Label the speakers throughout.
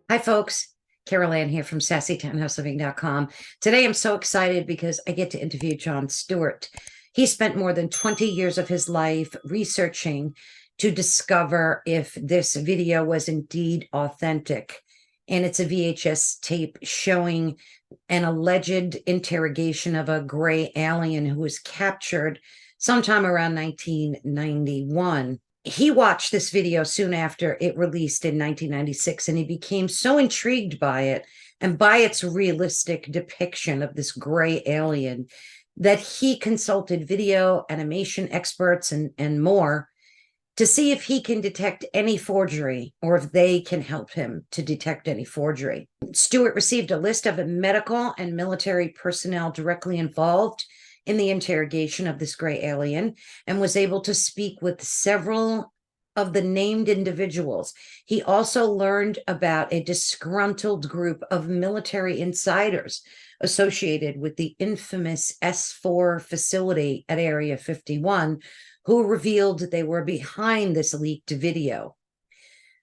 Speaker 1: Hi, folks. Carol Ann here from SassyTownhouseLiving.com. Today, I'm so excited because I get to interview Jon Stewart. He spent more than 20 years of his life researching to discover if this video was indeed authentic. And it's a VHS tape showing an alleged interrogation of a gray alien who was captured sometime around 1991. He watched this video soon after it released in 1996, and he became so intrigued by it and by its realistic depiction of this gray alien that he consulted video animation experts and more to see if he can detect any forgery or if they can help him to detect any forgery. Stewart received a list of medical and military personnel directly involved in the interrogation of this gray alien and was able to speak with several of the named individuals. He also learned about a disgruntled group of military insiders associated with the infamous S4 facility at Area 51, who revealed they were behind this leaked video.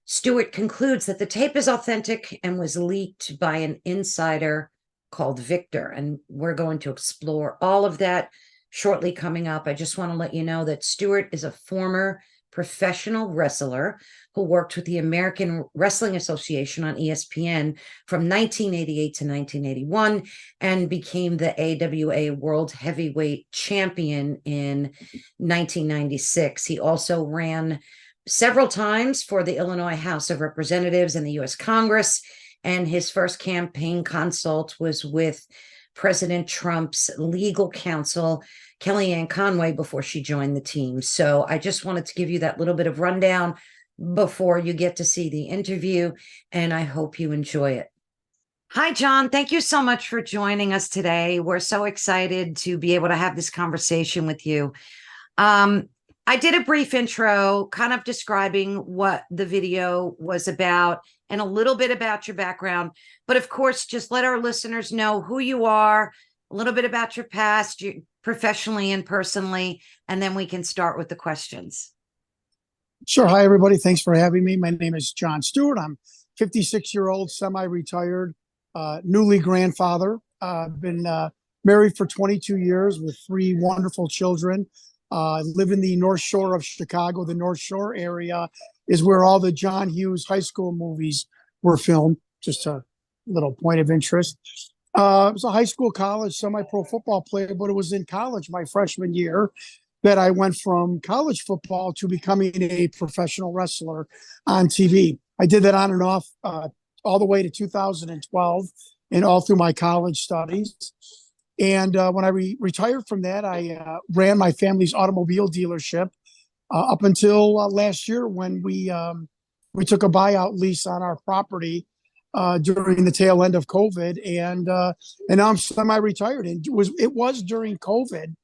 Speaker 1: Stewart concludes that the tape is authentic and was leaked by an insider called Victor, and we're going to explore all of that shortly coming up. I just want to let you know that Stewart is a former professional wrestler who worked with the American Wrestling Association on ESPN from 1988 to 1981 and became the AWA World Heavyweight Champion in 1996. He also ran several times for the Illinois House of Representatives and the U.S. Congress, and his first campaign consult was with President Trump's legal counsel, Kellyanne Conway, before she joined the team. So I just wanted to give you that little bit of rundown before you get to see the interview, and I hope you enjoy it. Hi, Jon. Thank you so much for joining us today. We're so excited to be able to have this conversation with you. I did a brief intro kind of describing what the video was about and a little bit about your background. But of course, just let our listeners know who you are, a little bit about your past, professionally and personally, and then we can start with the questions.
Speaker 2: Sure. Hi, everybody. Thanks for having me. My name is Jon Stewart. I'm 56-year-old, semi-retired, newly grandfather. I've been married for 22 years with 3 wonderful children. Live in the North Shore of Chicago. The North Shore area is where all the John Hughes high school movies were filmed. Just a little point of interest. I was a high school, college, semi-pro football player, but it was in college my freshman year that I went from college football to becoming a professional wrestler on TV. I did that on and off all the way to 2012 and all through my college studies. And when I retired from that, I ran my family's automobile dealership up until last year when we took a buyout lease on our property during the tail end of COVID, and now I'm semi-retired. And it was during COVID,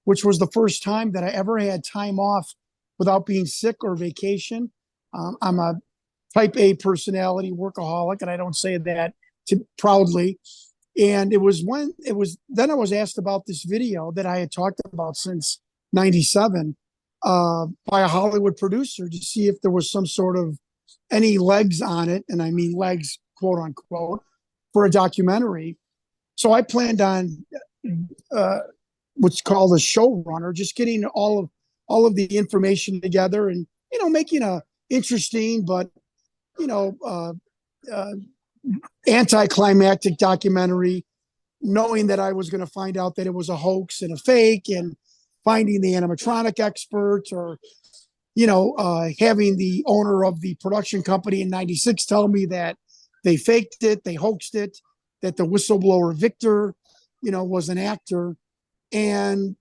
Speaker 2: which was the first time that I ever had time off without being sick or vacation. I'm a type A personality, workaholic, and I don't say that proudly. And then I was asked about this video that I had talked about since 97 by a Hollywood producer to see if there was some sort of any legs on it. And I mean legs, quote unquote, for a documentary. So I planned on what's called a showrunner, just getting all of the information together and, making a interesting, but, anticlimactic documentary, knowing that I was going to find out that it was a hoax and a fake, and finding the animatronic expert, or having the owner of the production company in 96 tell me that they faked it, they hoaxed it, that the whistleblower Victor was an actor. And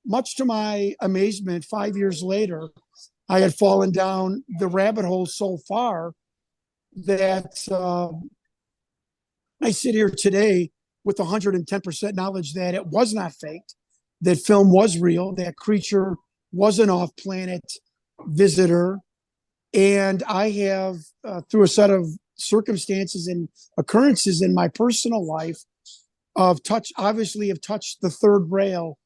Speaker 2: much to my amazement, 5 years later, I had fallen down the rabbit hole so far that I sit here today with 110% knowledge that it was not faked, that film was real, that creature was an off-planet visitor. And I have, through a set of circumstances and occurrences in my personal life, have touched the third rail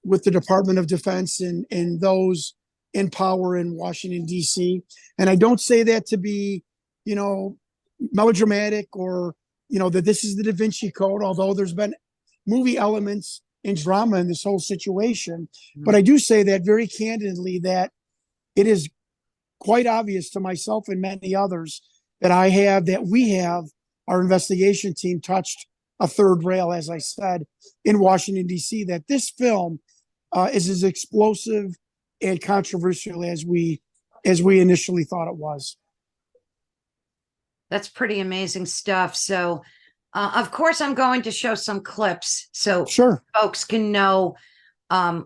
Speaker 2: with the Department of Defense and those in power in Washington, D.C. And I don't say that to be, melodramatic or, that this is the Da Vinci Code, although there's been movie elements and drama in this whole situation. But I do say that very candidly, that it is quite obvious to myself and many others that we have, our investigation team touched a third rail, as I said, in Washington, D.C., that this film is as explosive and controversial as we initially thought it was.
Speaker 1: That's pretty amazing stuff. So, of course, I'm going to show some clips so
Speaker 2: Sure.
Speaker 1: folks can know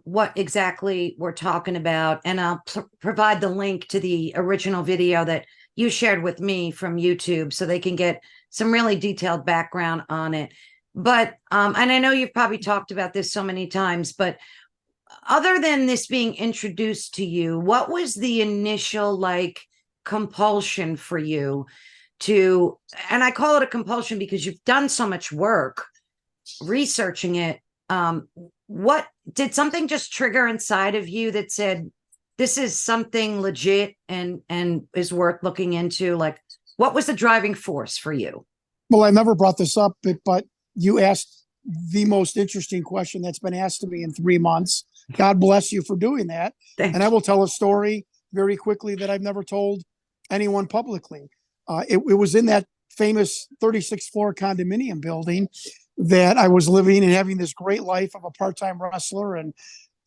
Speaker 1: what exactly we're talking about. And I'll provide the link to the original video that you shared with me from YouTube so they can get some really detailed background on it. But, and I know you've probably talked about this so many times, but other than this being introduced to you, what was the initial compulsion for you to, and I call it a compulsion because you've done so much work researching it. What did something just trigger inside of you that said, this is something legit and is worth looking into? What was the driving force for you?
Speaker 2: Well, I never brought this up, but you asked the most interesting question that's been asked to me in 3 months. God bless you for doing that. And I will tell a story very quickly that I've never told anyone publicly. It was in that famous 36th floor condominium building that I was living and having this great life of a part-time wrestler and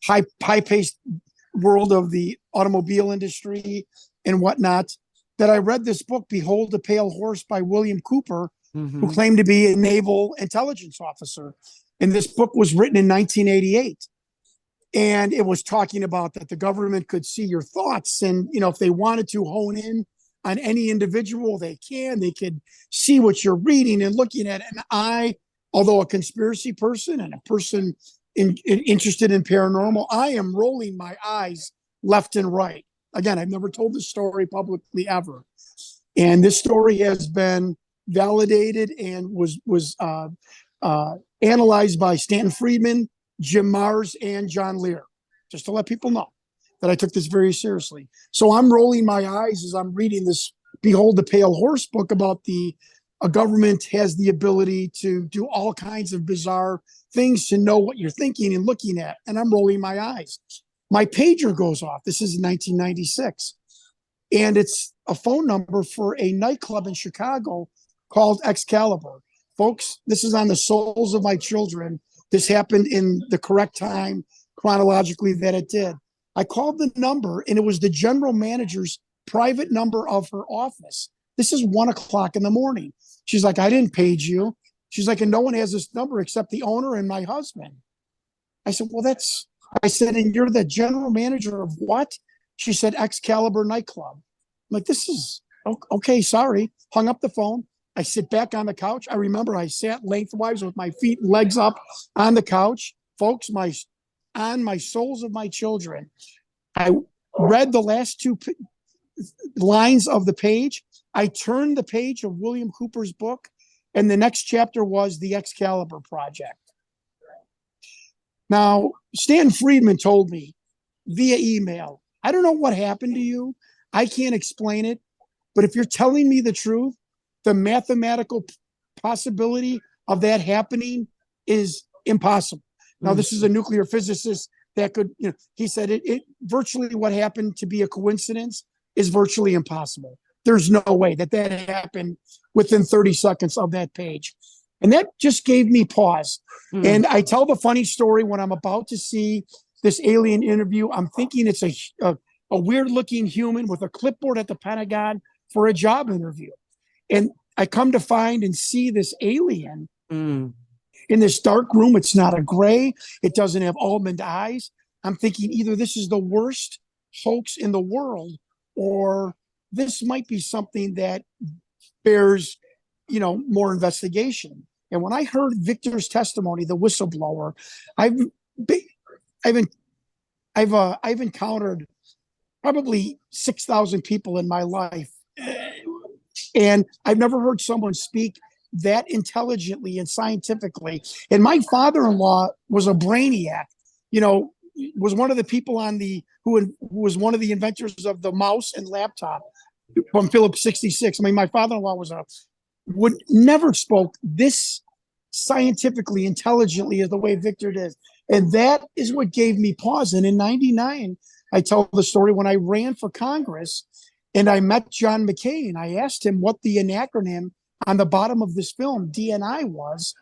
Speaker 2: high-paced world of the automobile industry and whatnot, that I read this book, Behold a Pale Horse by William Cooper, who claimed to be a naval intelligence officer. And this book was written in 1988. And it was talking about that the government could see your thoughts. And, if they wanted to hone in on any individual, they could see what you're reading and looking at. And I, although a conspiracy person and a person interested in paranormal, I am rolling my eyes left and right. Again, I've never told this story publicly ever. And this story has been validated and was analyzed by Stanton Friedman, Jim Mars, and John Lear, just to let people know that I took this very seriously. So I'm rolling my eyes as I'm reading this Behold the Pale Horse book about a government has the ability to do all kinds of bizarre things to know what you're thinking and looking at. And I'm rolling my eyes. My pager goes off. This is 1996. And it's a phone number for a nightclub in Chicago called Excalibur. Folks, this is on the souls of my children. This happened in the correct time chronologically that it did. I called the number and it was the general manager's private number of her office. This is 1 o'clock in the morning. She's like, I didn't page you. She's like, and no one has this number except the owner and my husband. I said, well, I said, and you're the general manager of what? She said, Excalibur nightclub. I'm like, this is okay. Sorry. Hung up the phone. I sit back on the couch. I remember I sat lengthwise with my feet, legs up on the couch. Folks, on my souls of my children. I read the last two lines of the page. I turned the page of William Cooper's book, and the next chapter was the Excalibur Project. Now, Stan Friedman told me via email, I don't know what happened to you. I can't explain it. But if you're telling me the truth, the mathematical possibility of that happening is impossible. Now, this is a nuclear physicist that could, he said it virtually what happened to be a coincidence is virtually impossible. There's no way that happened within 30 seconds of that page. And that just gave me pause. And I tell the funny story when I'm about to see this alien interview. I'm thinking it's a weird looking human with a clipboard at the Pentagon for a job interview. And I come to find and see this alien in this dark room. It's not a gray. It doesn't have almond eyes. I'm thinking either this is the worst hoax in the world or this might be something that bears, more investigation. And when I heard Victor's testimony, the whistleblower, I've encountered probably 6,000 people in my life. And I've never heard someone speak that intelligently and scientifically. And my father-in-law was a brainiac, was one of the people who was one of the inventors of the mouse and laptop from Phillips 66. I mean, my father-in-law was a would never spoke this scientifically, intelligently as the way Victor did. And that is what gave me pause. And in 99, I tell the story when I ran for Congress and I met John McCain. I asked him what the acronym on the bottom of this film, DNI, was.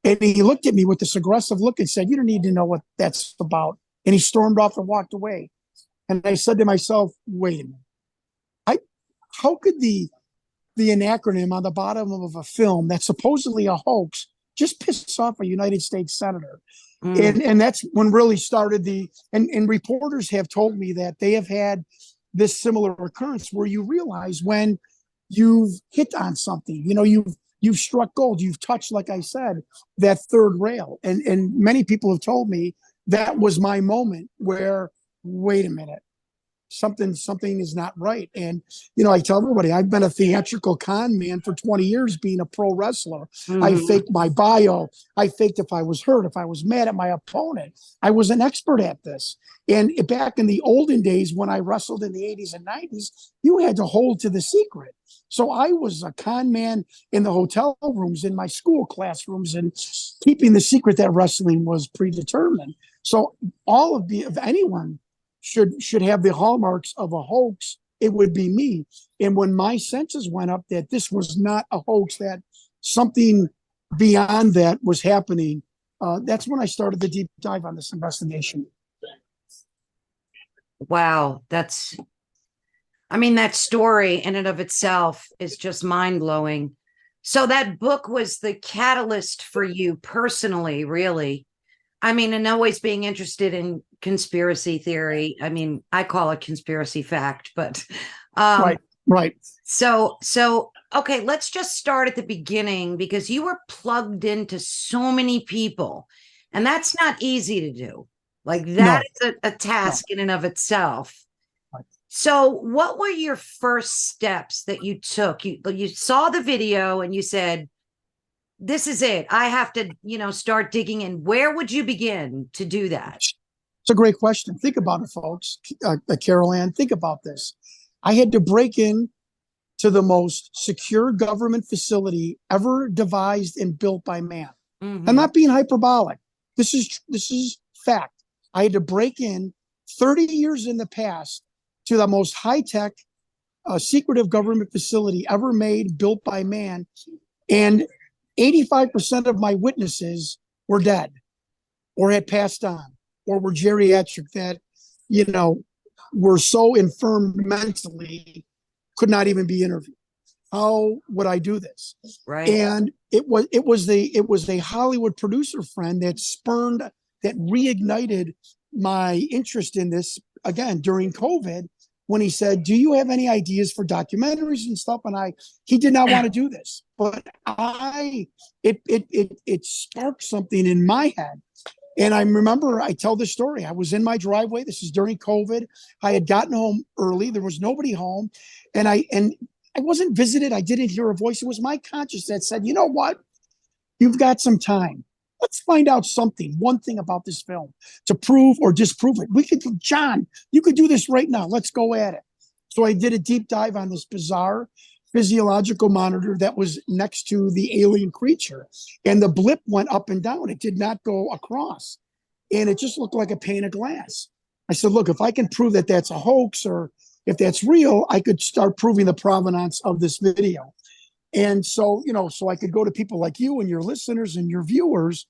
Speaker 2: And he looked at me with this aggressive look and said, "You don't need to know what that's about." And he stormed off and walked away. And I said to myself, wait a minute. How could the acronym on the bottom of a film that's supposedly a hoax just piss off a United States senator? And that's when really started and reporters have told me that they have had this similar occurrence where you realize when you've hit on something, you've struck gold, you've touched, like I said, that third rail. And many people have told me that was my moment where, wait a minute, something is not right. And I tell everybody I've been a theatrical con man for 20 years being a pro wrestler. I faked my bio. I faked if I was hurt, if I was mad at my opponent. I was an expert at this. And back in the olden days when I wrestled in the 80s and 90s, you had to hold to the secret. So I was a con man in the hotel rooms, in my school classrooms, and keeping the secret that wrestling was predetermined. So all of anyone should have the hallmarks of a hoax, it would be me. And when my senses went up that this was not a hoax, that something beyond that was happening, that's when I started the deep dive on this investigation.
Speaker 1: Wow, that story in and of itself is just mind-blowing. So that book was the catalyst for you personally, really. And always being interested in conspiracy theory. I call it conspiracy fact, but
Speaker 2: right.
Speaker 1: So okay, let's just start at the beginning, because you were plugged into so many people, and that's not easy to do. Like that is a task in and of itself.
Speaker 2: Right.
Speaker 1: So what were your first steps that you took? You saw the video and you said, this is it. I have to, start digging in. Where would you begin to do that?
Speaker 2: It's a great question. Think about it, folks. Carol Ann, think about this. I had to break in to the most secure government facility ever devised and built by man. I'm not being hyperbolic. This is fact. I had to break in 30 years in the past to the most high-tech, secretive government facility ever made, built by man. And 85% of my witnesses were dead or had passed on or were geriatric, that, were so infirm mentally, could not even be interviewed. How would I do this?
Speaker 1: Right.
Speaker 2: And it was a Hollywood producer friend that reignited my interest in this again during COVID, when he said, "Do you have any ideas for documentaries and stuff?" And he did not want to do this, but it sparked something in my head. And I remember, I tell this story. I was in my driveway. This is during COVID. I had gotten home early. There was nobody home, and I wasn't visited. I didn't hear a voice. It was my conscience that said, "You know what? You've got some time. Let's find out one thing about this film to prove or disprove it. John, you could do this right now. Let's go at it." So I did a deep dive on this bizarre physiological monitor that was next to the alien creature. And the blip went up and down. It did not go across. And it just looked like a pane of glass. I said, look, if I can prove that that's a hoax, or if that's real, I could start proving the provenance of this video. And so, so I could go to people like you and your listeners and your viewers.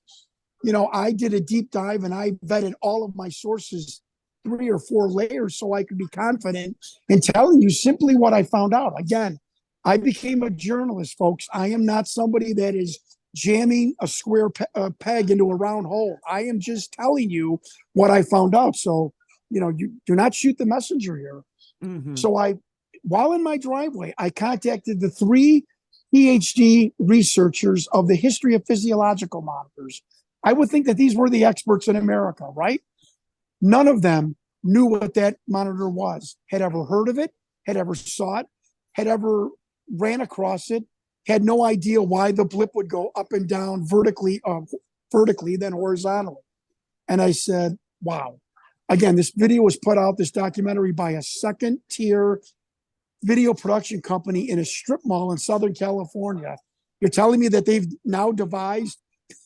Speaker 2: I did a deep dive and I vetted all of my sources, 3 or 4 layers, so I could be confident in telling you simply what I found out. Again, I became a journalist, folks. I am not somebody that is jamming a square peg into a round hole. I am just telling you what I found out. So, you do not shoot the messenger here. So while in my driveway, I contacted the 3 PhD researchers of the history of physiological monitors. I would think that these were the experts in America, right? None of them knew what that monitor was, had ever heard of it, had ever saw it, had ever ran across it, had no idea why the blip would go up and down vertically, then horizontally. And I said, wow. Again, this video was put out, this documentary, by a second-tier video production company in a strip mall in Southern California. You're telling me that they've now devised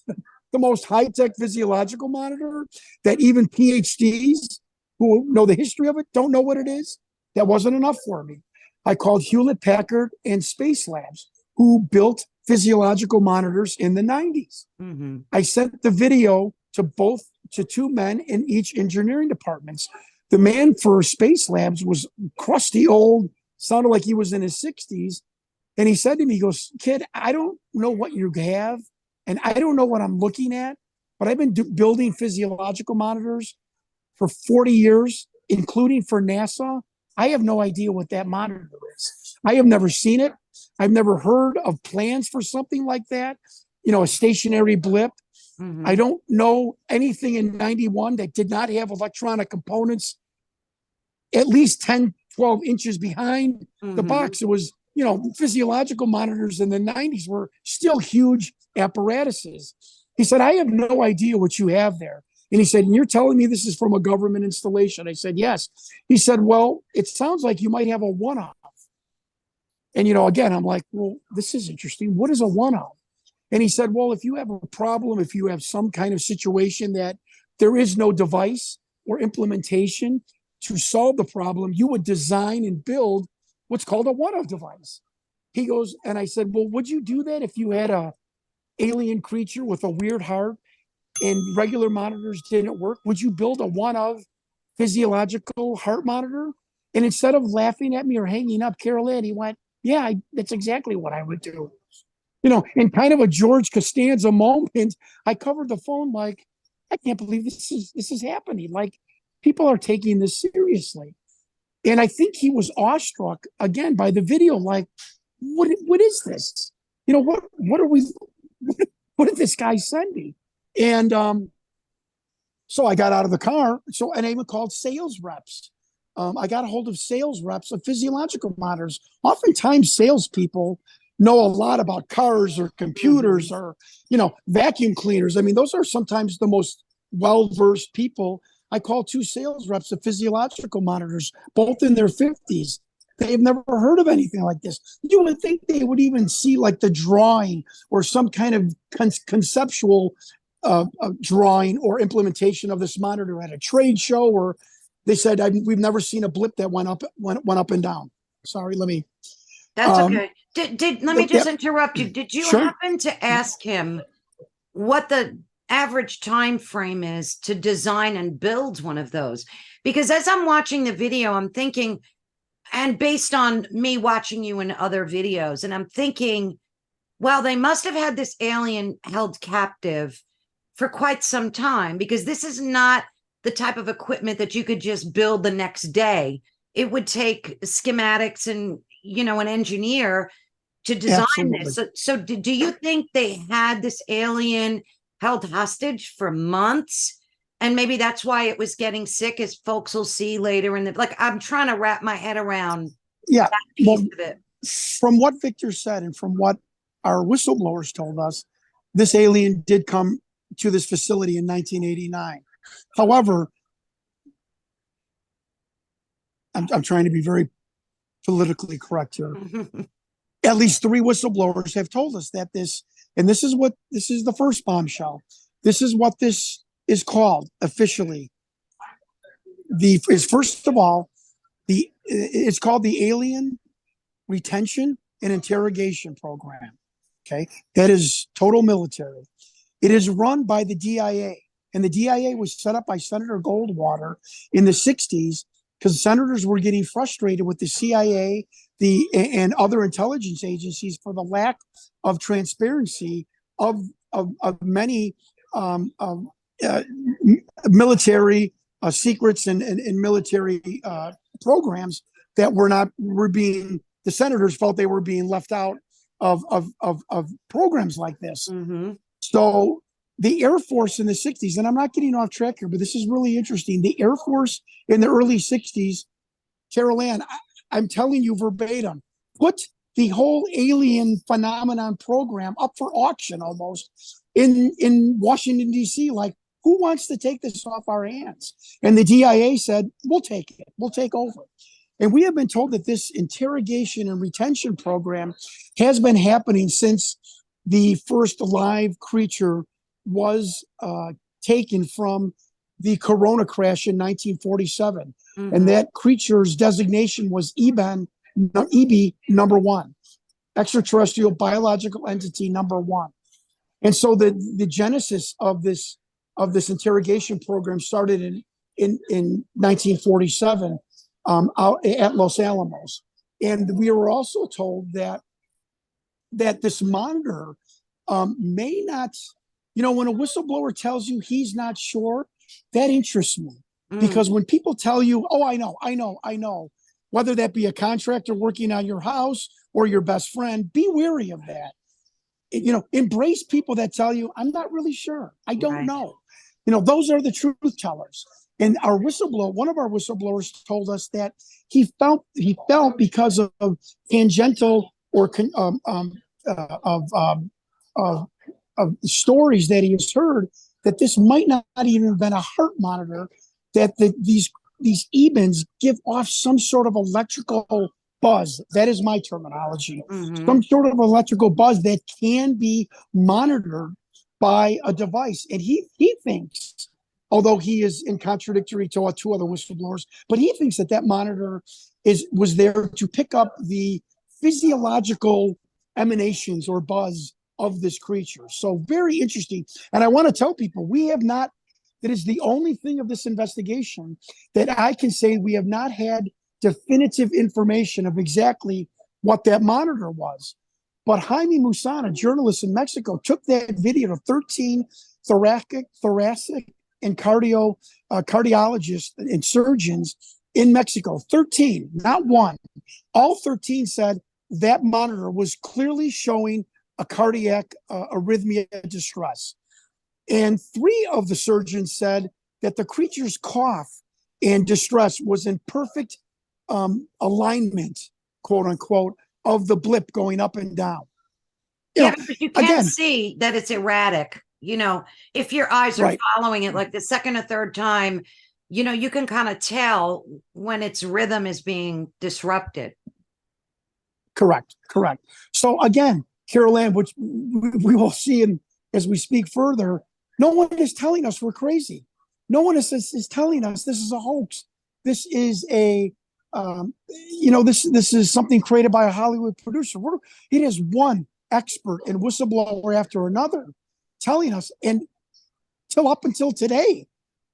Speaker 2: the most high-tech physiological monitor that even PhDs who know the history of it don't know what it is? That wasn't enough for me. I called Hewlett Packard and Space Labs, who built physiological monitors in the 90s.
Speaker 1: Mm-hmm.
Speaker 2: I sent the video to two men in each engineering departments. The man for Space Labs was crusty old, sounded like he was in his 60s. And he said to me, he goes, "Kid, I don't know what you have, and I don't know what I'm looking at, but I've been building physiological monitors for 40 years, including for NASA. I have no idea what that monitor is. I have never seen it. I've never heard of plans for something like that, a stationary blip.
Speaker 1: Mm-hmm.
Speaker 2: I don't know anything in 91 that did not have electronic components at least 10, 12 inches behind the box. It was, physiological monitors in the 90s were still huge apparatuses. He said, I have no idea what you have there. And he said, and you're telling me this is from a government installation? I said, yes. He said, well, it sounds like you might have a one-off. And, again, I'm like, well, this is interesting. What is a one-off? And he said, well, if you have a problem, if you have some kind of situation that there is no device or implementation to solve the problem, you would design and build what's called a one-off device. He goes, and I said, well, would you do that if you had a alien creature with a weird heart and regular monitors didn't work? Would you build a one-of physiological heart monitor? And instead of laughing at me or hanging up, Carol Ann, he went, yeah, that's exactly what I would do. In kind of a George Costanza moment, I covered the phone like, I can't believe this is happening. Like, people are taking this seriously. And I think he was awestruck again by the video. Like, what is this? What did this guy send me? And so I got out of the car. And I even called sales reps. I got a hold of sales reps of physiological monitors. Oftentimes, salespeople know a lot about cars or computers or, vacuum cleaners. I mean, those are sometimes the most well-versed people. I called two sales reps of physiological monitors, both in their 50s. They've never heard of anything like this. You would think they would even see like the drawing or some kind of conceptual drawing or implementation of this monitor at a trade show, or they said, we've never seen a blip that went up and down. Sorry, let me.
Speaker 1: That's okay. Let me just interrupt you. Did you
Speaker 2: Sure.
Speaker 1: happen to ask him what the average time frame is to design and build one of those? Because as I'm watching the video, I'm thinking, and based on me watching you in other videos, and I'm thinking, well, they must have had this alien held captive for quite some time, because this is not the type of equipment that you could just build the next day. It would take schematics and, an engineer to design
Speaker 2: Absolutely.
Speaker 1: this. So do you think they had this alien held hostage for months? And maybe that's why it was getting sick, as folks will see later in the, I'm trying to wrap my head around that piece of it.
Speaker 2: From what Victor said and from what our whistleblowers told us, this alien did come to this facility in 1989. However, I'm trying to be very politically correct here. At least 3 whistleblowers have told us that this is the first bombshell. This is what this is called officially. First of all, it's called the Alien Retention and Interrogation Program. Okay, that is total military. It is run by the DIA, and the DIA was set up by Senator Goldwater in the 60s because senators were getting frustrated with the CIA, and other intelligence agencies for the lack of transparency of many military secrets and military programs that the senators felt they were being left out of programs like this. So the Air Force in the 60s, and I'm not getting off track here, but this is really interesting. The Air Force in the early 60s, Carol Ann, I'm telling you verbatim, put the whole alien phenomenon program up for auction almost in Washington, D.C. Like, who wants to take this off our hands? And the DIA said, we'll take it. We'll take over. And we have been told that this interrogation and retention program has been happening since the first live creature was taken from the Corona crash in 1947. And that creature's designation was EB number 1, extraterrestrial biological entity number 1. And so the genesis of this interrogation program started in 1947 out at Los Alamos. And we were also told that this monitor may not, when a whistleblower tells you he's not sure, that interests me. Because when people tell you, oh, I know, whether that be a contractor working on your house or your best friend, be wary of that. Embrace people that tell you, I'm not really sure. I don't know. Those are the truth tellers. And one of our whistleblowers told us that he felt because of tangential or of stories that he has heard, that this might not even have been a heart monitor, that these EBINs give off some sort of electrical buzz. That is my terminology. Some sort of electrical buzz that can be monitored by a device. And he thinks, although he is in contradictory to two other whistleblowers, but he thinks that monitor was there to pick up the physiological emanations or buzz of this creature. So very interesting. And I want to tell people, that is the only thing of this investigation that I can say we have not had definitive information of exactly what that monitor was. But Jaime Maussan, a journalist in Mexico, took that video of 13 thoracic and cardiologists and surgeons in Mexico. 13, not one. All 13 said that monitor was clearly showing a cardiac arrhythmia distress. And 3 of the surgeons said that the creature's cough and distress was in perfect alignment, quote unquote, of the blip going up and down.
Speaker 1: But you can't see that it's erratic. If your eyes are following it like the second or third time, you can kind of tell when its rhythm is being disrupted.
Speaker 2: Correct. So again, Carol Ann, which we will see as we speak further, no one is telling us we're crazy. No one is telling us this is a hoax. This is this is something created by a Hollywood producer. It is one expert and whistleblower after another telling us, and up until today,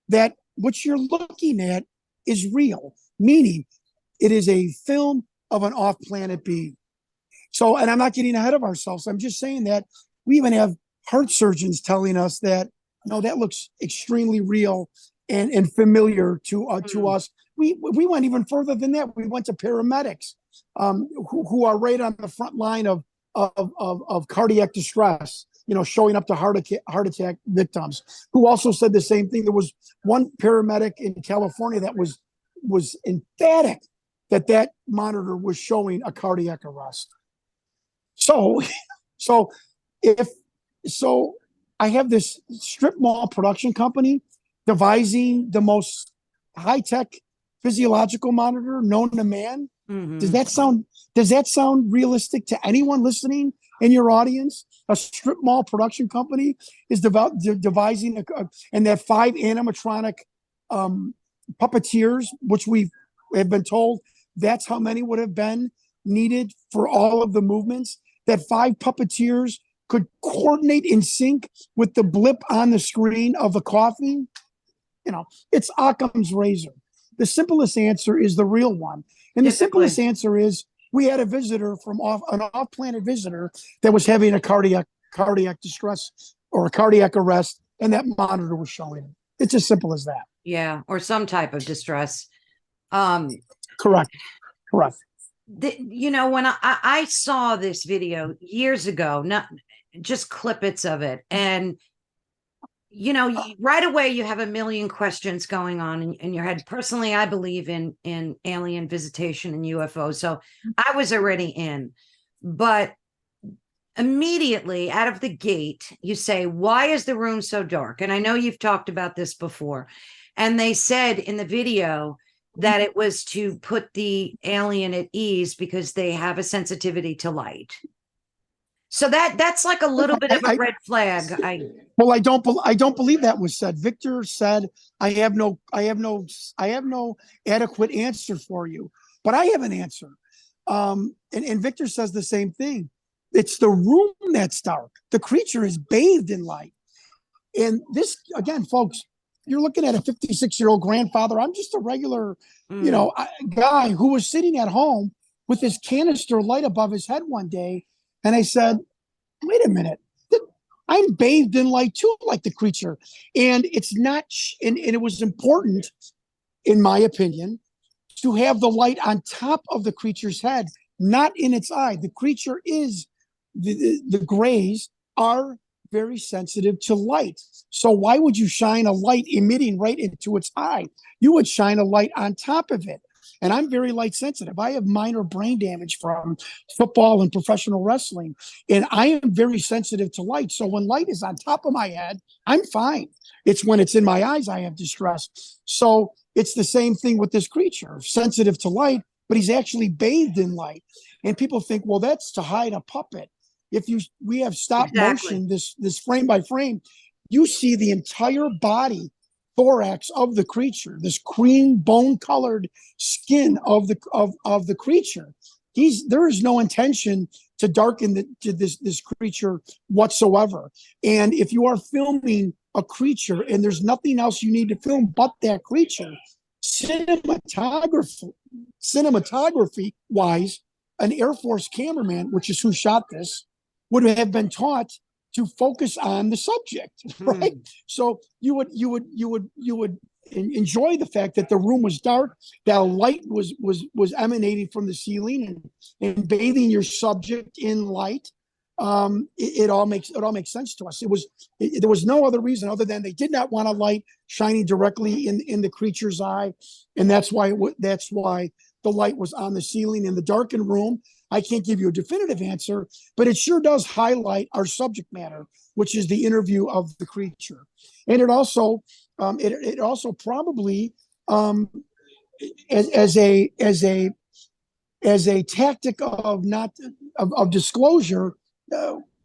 Speaker 2: that what you're looking at is real, meaning it is a film of an off-planet being. So, and I'm not getting ahead of ourselves. I'm just saying that we even have heart surgeons telling us that, no, that looks extremely real and familiar to us. We went even further than that. We went to paramedics who are right on the front line of cardiac distress, showing up to heart attack victims, who also said the same thing. There was one paramedic in California that was emphatic that monitor was showing a cardiac arrest. So I have this strip mall production company devising the most high-tech physiological monitor known to man. Does that sound realistic to anyone listening in your audience? A strip mall production company is devising and that 5 animatronic puppeteers, which we have been told that's how many would have been needed for all of the movements, that 5 puppeteers could coordinate in sync with the blip on the screen of the coffee. It's Occam's razor. The simplest answer is the real one. And the simplest answer is we had a visitor an off-planet visitor that was having a cardiac distress or a cardiac arrest, and that monitor was showing it. It's as simple as that.
Speaker 1: Yeah, or some type of distress.
Speaker 2: Correct.
Speaker 1: When I saw this video years ago, not just clippets of it, and right away you have a million questions going on in your head. Personally, I believe in alien visitation and UFOs, so I was already in. But immediately out of the gate, you say, why is the room so dark? And I know you've talked about this before. And they said in the video that it was to put the alien at ease because they have a sensitivity to light. So that's like a little bit of a red flag.
Speaker 2: Well, I don't believe that was said. Victor said, I have no adequate answer for you, but I have an answer. And Victor says the same thing. It's the room that's dark. The creature is bathed in light. And this, again, folks, you're looking at a 56-year-old grandfather. I'm just a regular, guy who was sitting at home with his canister light above his head one day. And I said, wait a minute. I'm bathed in light too, like the creature. And it's not, and it was important, in my opinion, to have the light on top of the creature's head, not in its eye. The creature is, the grays are very sensitive to light. So why would you shine a light emitting right into its eye? You would shine a light on top of it. And I'm very light sensitive. I have minor brain damage from football and professional wrestling. And I am very sensitive to light. So when light is on top of my head, I'm fine. It's when it's in my eyes, I have distress. So it's the same thing with this creature, sensitive to light, but he's actually bathed in light. And people think, well, that's to hide a puppet. We have stop motion, this frame by frame, you see the entire body, thorax of the creature, this cream bone colored skin of the creature. There is no intention to darken this creature whatsoever. And if you are filming a creature and there's nothing else you need to film but that creature, cinematography wise, an Air Force cameraman, which is who shot this, would have been taught to focus on the subject, right? So you would enjoy the fact that the room was dark, that light was emanating from the ceiling and bathing your subject in light. It all makes sense to us. There was no other reason other than they did not want a light shining directly in the creature's eye, and that's why the light was on the ceiling in the darkened room. I can't give you a definitive answer, but it sure does highlight our subject matter, which is the interview of the creature. And it also probably as a tactic of disclosure,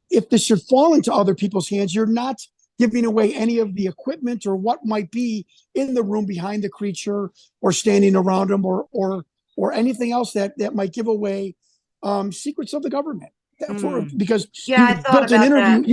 Speaker 2: if this should fall into other people's hands, you're not giving away any of the equipment or what might be in the room behind the creature or standing around them or anything else that might give away secrets of the government. Because you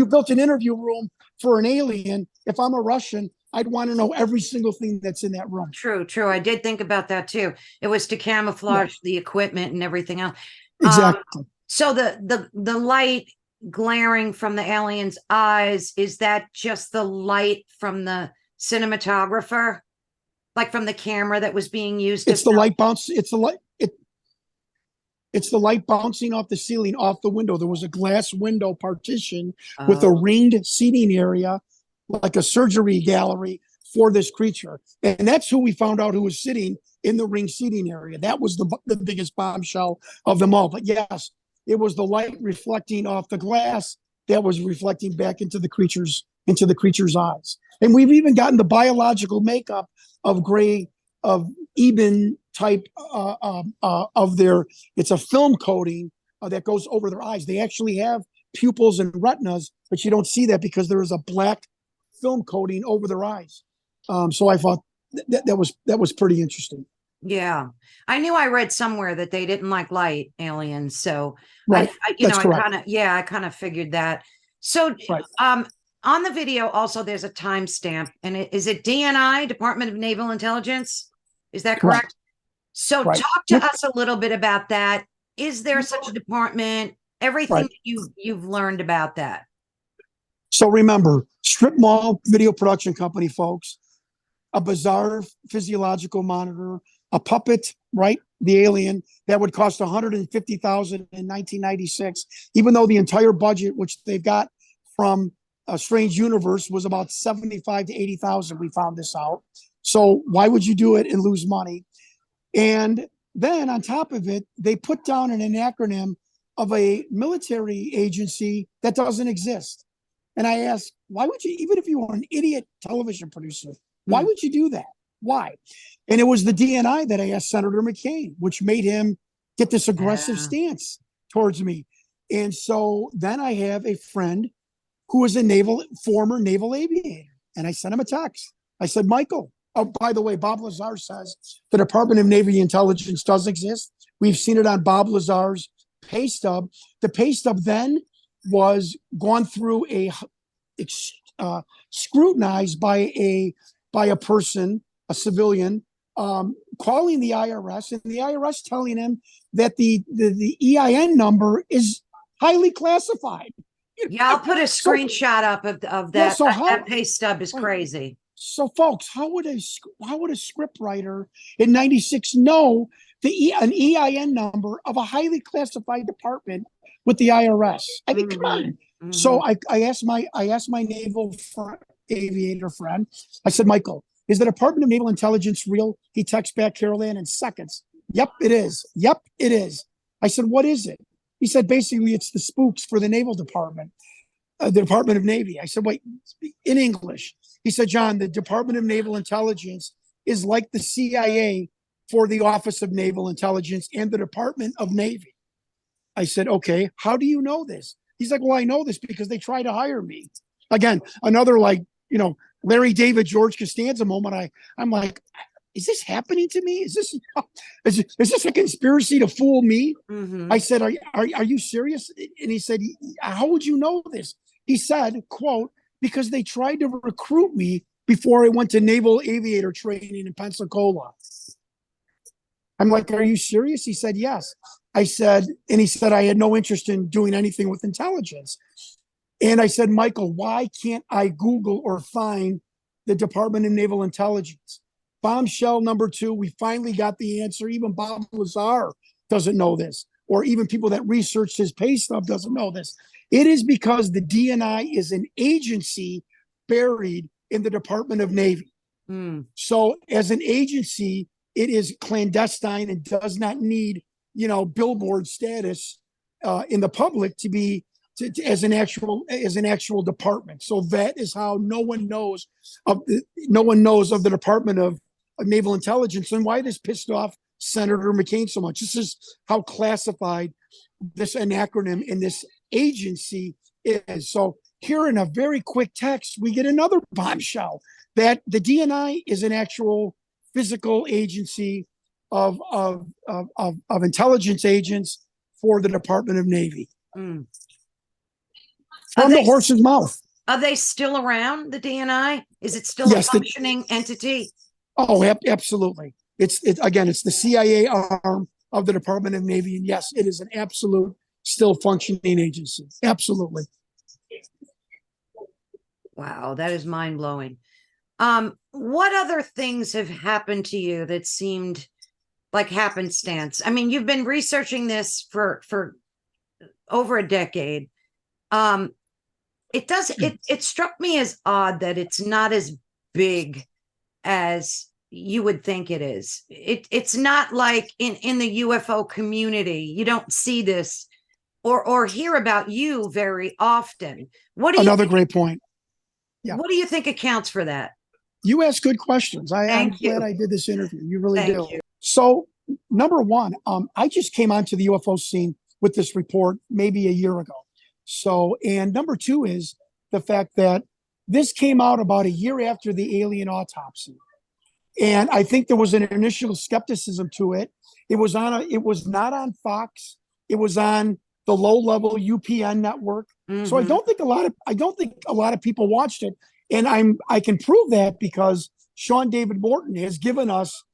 Speaker 2: built an interview room for an alien. If I'm a Russian, I'd want to know every single thing that's in that room.
Speaker 1: True. I did think about that too. It was to camouflage the equipment and everything else.
Speaker 2: Exactly.
Speaker 1: So the light glaring from the alien's eyes, is that just the light from the cinematographer, like from the camera that was being used?
Speaker 2: It's the light bounce. It's the light bouncing off the ceiling, off the window. There was a glass window partition with a ringed seating area, like a surgery gallery for this creature. And that's who we found out who was sitting in the ring seating area. That was the biggest bombshell of them all. But yes, it was the light reflecting off the glass that was reflecting back into the creature's eyes. And we've even gotten the biological makeup of Eben type of it's a film coating that goes over their eyes. They actually have pupils and retinas, but you don't see that because there is a black film coating over their eyes. So I thought that was pretty interesting.
Speaker 1: Yeah, I knew I read somewhere that they didn't like light, aliens. So
Speaker 2: right.
Speaker 1: I kind of figured that. So
Speaker 2: right.
Speaker 1: On the video also there's a timestamp, and is it DNI, Department of Naval Intelligence? Is that correct? Right. So talk to us a little bit about that. Is there such a department? Everything that you've learned about that.
Speaker 2: So remember, strip mall video production company, folks, a bizarre physiological monitor, a puppet, right? The alien that would cost $150,000 in 1996, even though the entire budget, which they've got from A Strange Universe, was about 75 to 80,000. We found this out. So why would you do it and lose money? And then on top of it, they put down an acronym of a military agency that doesn't exist. And I asked, why would you, even if you were an idiot television producer, why would you do that? Why? And it was the DNI that I asked Senator McCain, which made him get this aggressive stance towards me. And so then I have a friend who is a former naval aviator. And I sent him a text. I said, Michael, oh, by the way, Bob Lazar says the Department of Navy intelligence does exist. We've seen it on Bob Lazar's pay stub. The pay stub then was gone through scrutinized by a person, a civilian, calling the IRS, and the IRS telling him that the EIN number is highly classified.
Speaker 1: Yeah, I'll put a screenshot up of that.
Speaker 2: Yeah, so
Speaker 1: That pay stub is crazy.
Speaker 2: So, folks, how would a script writer in '96 know an EIN number of a highly classified department with the IRS? I mean, come on. So I asked my naval aviator friend. I said, Michael, is the Department of Naval Intelligence real? He texts back Carol Ann in seconds. Yep, it is. Yep, it is. I said, what is it? He said, basically, it's the spooks for the Naval Department, the Department of Navy. I said, wait, in English. He said, John, the Department of Naval Intelligence is like the CIA for the Office of Naval Intelligence and the Department of Navy. I said, okay, how do you know this? He's like, well, I know this because they tried to hire me. Again, another Larry David, George Costanza moment. I'm like, is this happening to me? Is this a conspiracy to fool me? I said, are you serious? And he said, how would you know this? He said, quote, because they tried to recruit me before I went to naval aviator training in Pensacola. I'm like, are you serious? He said, yes. I said, and he said, I had no interest in doing anything with intelligence. And I said, Michael, why can't I Google or find the Department of Naval Intelligence? Bombshell number 2, we finally got the answer. Even Bob Lazar doesn't know this, or even people that researched his pay stub doesn't know this. It is because the DNI is an agency buried in the Department of Navy. So as an agency, it is clandestine and does not need, billboard status in the public to be as an actual department. So that is how no one knows of the Department of Naval Intelligence, and why this pissed off Senator McCain so much. This is how classified this acronym in this agency is. So here in a very quick text, we get another bombshell that the DNI is an actual physical agency of intelligence agents for the Department of Navy. From the horse's mouth.
Speaker 1: Are they still around, the DNI? Is it still a functioning entity?
Speaker 2: Oh, absolutely. It's the CIA arm of the Department of Navy. And yes, it is an absolute still functioning agency. Absolutely.
Speaker 1: Wow, that is mind blowing. What other things have happened to you that seemed like happenstance? I mean, you've been researching this for over a decade. It struck me as odd that it's not as big as you would think it is. It's not like in the UFO community, you don't see this or hear about you very often. Another
Speaker 2: great point. Yeah.
Speaker 1: What do you think accounts for that?
Speaker 2: You ask good questions. I'm glad I did this interview. You really do. So, number one, I just came onto the UFO scene with this report maybe a year ago. So, and number 2 is the fact that this came out about a year after the alien autopsy. And I think there was an initial skepticism to it. It was not on Fox. It was on the low-level UPN network. So I don't think a lot of people watched it. And I can prove that because Sean David Morton has given us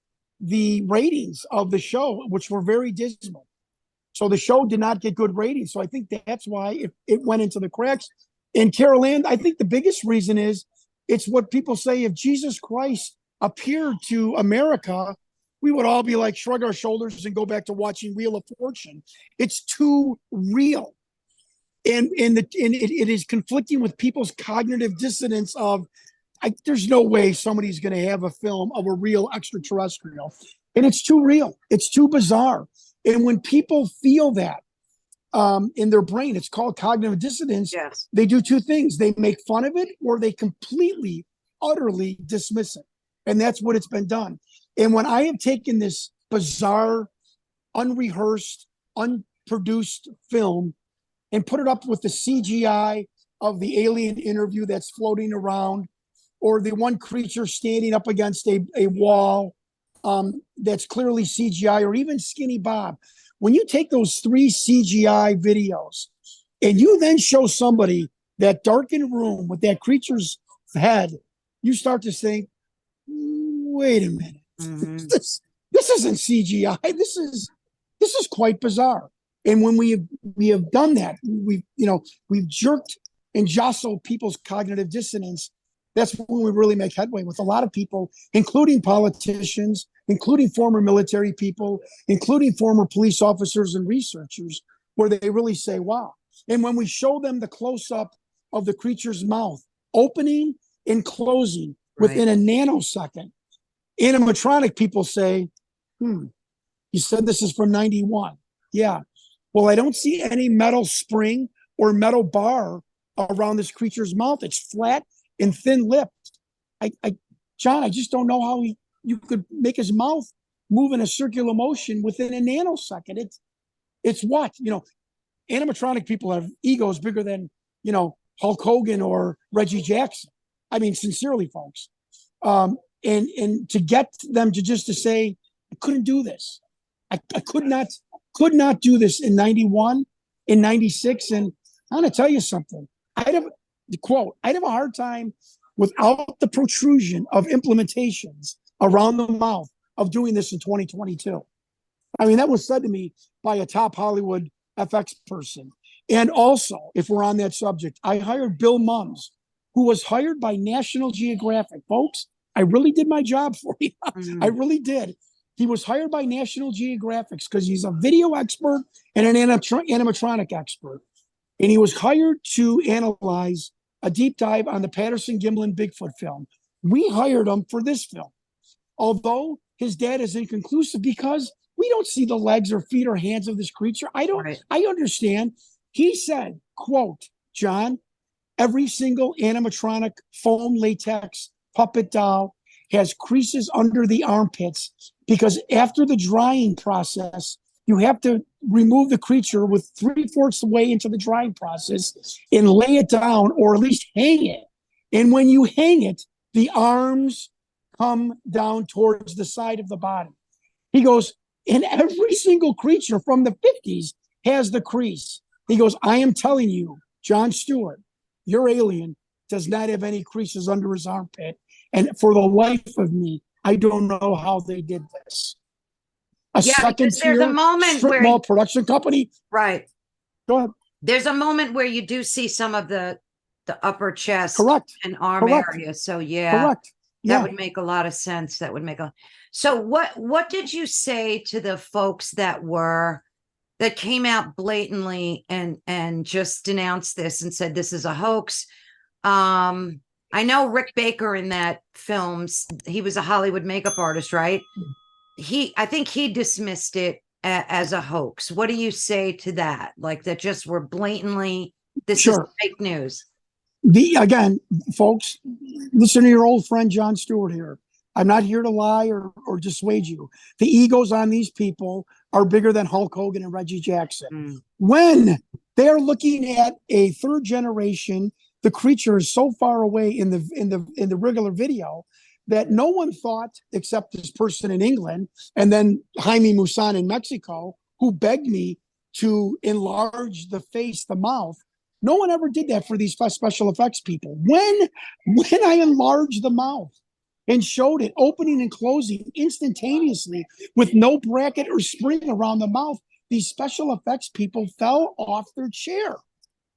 Speaker 2: the ratings of the show, which were very dismal. So the show did not get good ratings. So I think that's why it went into the cracks. And Carol Ann, I think the biggest reason is it's what people say, if Jesus Christ appeared to America, we would all be like, shrug our shoulders and go back to watching Wheel of Fortune. It's too real. And it is conflicting with people's cognitive dissonance of, there's no way somebody's going to have a film of a real extraterrestrial. And it's too real. It's too bizarre. And when people feel that in their brain, it's called cognitive dissonance.
Speaker 1: Yes.
Speaker 2: They do 2 things. They make fun of it or they completely, utterly dismiss it. And that's what it's been done. And when I have taken this bizarre, unrehearsed, unproduced film and put it up with the CGI of the alien interview that's floating around, or the one creature standing up against a wall that's clearly CGI, or even Skinny Bob. When you take those 3 CGI videos and you then show somebody that darkened room with that creature's head, you start to think, wait a minute,
Speaker 1: Mhm.
Speaker 2: this isn't CGI. This is quite bizarre. And when we have done that, we've jerked and jostled people's cognitive dissonance. That's when we really make headway with a lot of people, including politicians, including former military people, including former police officers and researchers, where they really say, wow. And when we show them the close up of the creature's mouth opening and closing within a nanosecond, animatronic people say, you said this is from 91. Yeah. Well, I don't see any metal spring or metal bar around this creature's mouth. It's flat and thin-lipped. John, I just don't know how you could make his mouth move in a circular motion within a nanosecond. It's what? Animatronic people have egos bigger than, Hulk Hogan or Reggie Jackson. I mean, sincerely, folks. And to get them to say, I couldn't do this. I could not do this in 91, in 96. And I'm going to tell you something. I'd have a hard time without the protrusion of implementations around the mouth of doing this in 2022. I mean, that was said to me by a top Hollywood FX person. And also, if we're on that subject, I hired Bill Mums, who was hired by National Geographic. Folks, I really did my job for you. I really did. He was hired by National Geographic because he's a video expert and an animatronic expert. And he was hired to analyze a deep dive on the Patterson-Gimlin Bigfoot film. We hired him for this film, although his data is inconclusive because we don't see the legs or feet or hands of this creature. I understand. He said, quote, John, every single animatronic foam latex puppet doll has creases under the armpits because after the drying process, you have to remove the creature with 3/4 the way into the drying process and lay it down, or at least hang it. And when you hang it, the arms come down towards the side of the body. He goes, and every single creature from the 50s has the crease. He goes, I am telling you, Jon Stewart, your alien does not have any creases under his armpit. And for the life of me, I don't know how they did this. Second tier
Speaker 1: there's a moment
Speaker 2: strip mall production company.
Speaker 1: Right.
Speaker 2: Go ahead.
Speaker 1: There's a moment where you do see some of the upper chest
Speaker 2: Correct.
Speaker 1: and arm area. So
Speaker 2: Correct.
Speaker 1: That would make a lot of sense. So what did you say to the folks that came out blatantly and just denounced this and said this is a hoax? I know Rick Baker in that film, he was a Hollywood makeup artist, right? I think he dismissed it as a hoax. What do you say to that? Like that just were blatantly, this is fake news.
Speaker 2: Again, folks, listen to your old friend Jon Stewart here. I'm not here to lie or dissuade you. The egos on these people are bigger than Hulk Hogan and Reggie Jackson. When they're looking at a third generation, the creature is so far away in the regular video that no one thought, except this person in England, and then Jaime Maussan in Mexico, who begged me to enlarge the face, the mouth. No one ever did that for these special effects people. When I enlarged the mouth and showed it opening and closing instantaneously with no bracket or spring around the mouth, these special effects people fell off their chair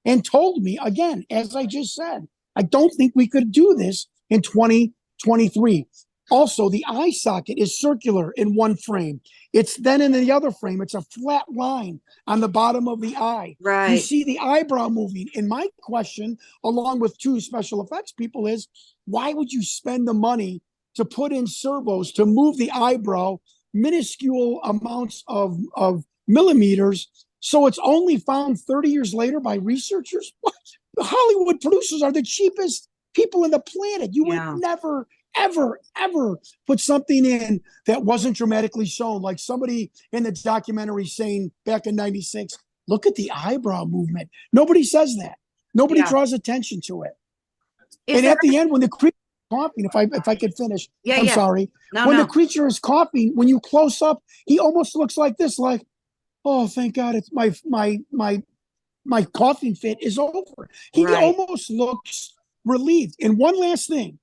Speaker 2: and told me, again, as I just said, I don't think we could do this in 2023. Also, the eye socket is circular in one frame. It's then in the other frame, it's a flat line on the bottom of the eye.
Speaker 1: Right.
Speaker 2: You see the eyebrow moving. And my question, along with two special effects people, is why would you spend the money to put in servos to move the eyebrow minuscule amounts of millimeters, so it's only found 30 years later by researchers? What? The Hollywood producers are the cheapest people on the planet. You would never, ever put something in that wasn't dramatically shown. Like somebody in the documentary saying back in 96, look at the eyebrow movement. Nobody says that. Nobody
Speaker 1: Yeah.
Speaker 2: draws attention to it.
Speaker 1: Is
Speaker 2: And
Speaker 1: there?
Speaker 2: at the end, when the creature is coughing, if I could finish,
Speaker 1: Yeah,
Speaker 2: I'm
Speaker 1: yeah.
Speaker 2: sorry.
Speaker 1: No,
Speaker 2: When
Speaker 1: no.
Speaker 2: the creature is coughing, when you close up, he almost looks like this, like, oh, thank God, it's my coughing fit is over. He
Speaker 1: Right.
Speaker 2: almost looks relieved. And one last thing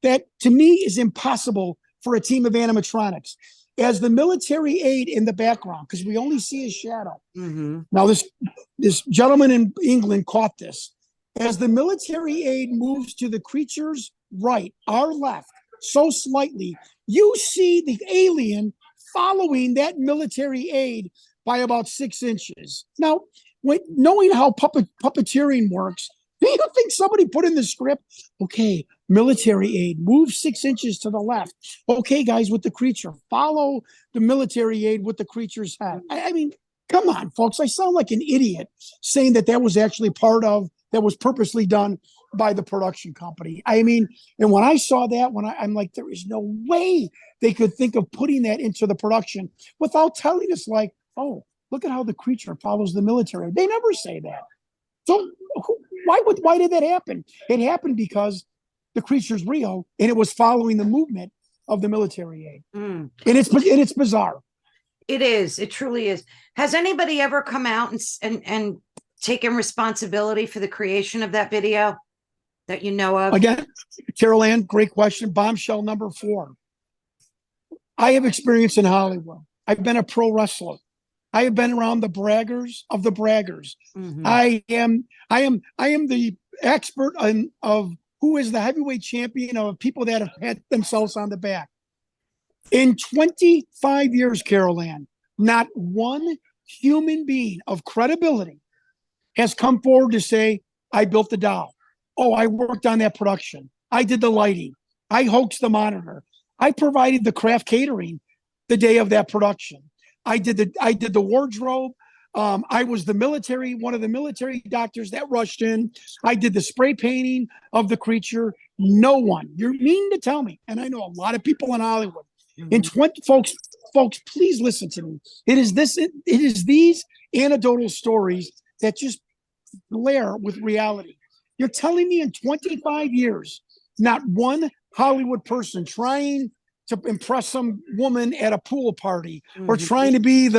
Speaker 2: that to me is impossible for a team of animatronics. As the military aide in the background, because we only see his shadow.
Speaker 1: Mm-hmm.
Speaker 2: Now, this gentleman in England caught this. As the military aide moves to the creature's right, our left, so slightly, you see the alien following that military aide by about 6 inches. Now, knowing how puppeteering works, do you think somebody put in the script, okay, military aide, move 6 inches to the left. Okay, guys, with the creature, follow the military aide with the creature's head. I mean, come on, folks. I sound like an idiot saying that was actually that was purposely done by the production company. I mean, and when I saw that, I'm like, there is no way they could think of putting that into the production without telling us, like, oh, look at how the creature follows the military. They never say that. So why did that happen? It happened because the creature's real and it was following the movement of the military aid.
Speaker 1: Mm.
Speaker 2: And it's bizarre.
Speaker 1: It is. It truly is. Has anybody ever come out and taken responsibility for the creation of that video that you know of?
Speaker 2: Again, Carol Ann, great question. Bombshell number 4. I have experience in Hollywood. I've been a pro wrestler. I have been around the braggers of the braggers.
Speaker 1: Mm-hmm.
Speaker 2: I am the expert of who is the heavyweight champion of people that have had themselves on the back. In 25 years, Carol Ann, not one human being of credibility has come forward to say, I built the doll. Oh, I worked on that production. I did the lighting. I hoaxed the monitor. I provided the craft catering the day of that production. I did the wardrobe. I was one of the military doctors that rushed in. I did the spray painting of the creature. No one. You mean to tell me? And I know a lot of people in Hollywood.
Speaker 1: Mm-hmm.
Speaker 2: In 20 folks, please listen to me. It is these anecdotal stories that just glare with reality. You're telling me in 25 years, not one Hollywood person trying to impress some woman at a pool party,
Speaker 1: Mm-hmm.
Speaker 2: or trying to be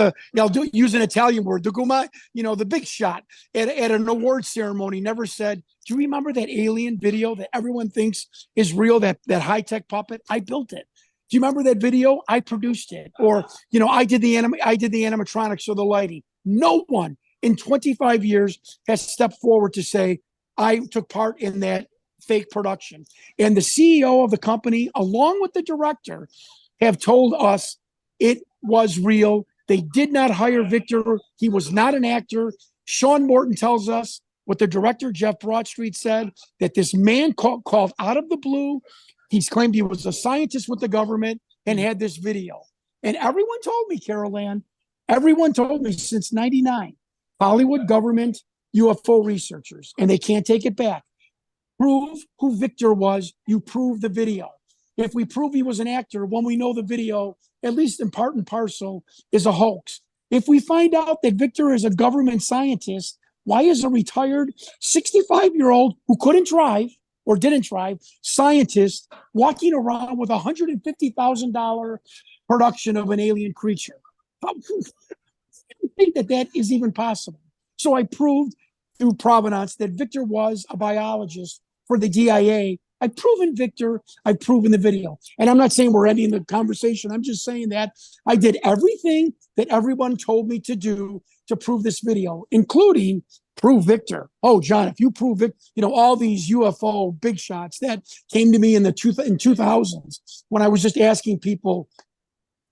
Speaker 2: use an Italian word, the big shot at an award ceremony never said, do you remember that alien video that everyone thinks is real, that high-tech puppet? I built it. Do you remember that video? I produced it. Or, I did the animatronics or the lighting. No one in 25 years has stepped forward to say, I took part in that fake production. And the CEO of the company, along with the director, have told us it was real. They did not hire Victor. He was not an actor. Sean Morton tells us what the director, Jeff Broadstreet, said, that this man called out of the blue. He's claimed he was a scientist with the government and had this video. And everyone told me, Carol Ann, everyone told me since 99, Hollywood government UFO researchers, and they can't take it back. Prove who Victor was, you prove the video. If we prove he was an actor, when we know the video, at least in part and parcel, is a hoax. If we find out that Victor is a government scientist, why is a retired 65-year-old who couldn't drive or didn't drive scientist walking around with $150,000 production of an alien creature? I think that is even possible. So I proved through provenance that Victor was a biologist for the DIA. I've proven Victor. I've proven the video. And I'm not saying we're ending the conversation. I'm just saying that I did everything that everyone told me to do to prove this video, including prove Victor. Oh, John, if you prove it, all these UFO big shots that came to me in 2000s when I was just asking people,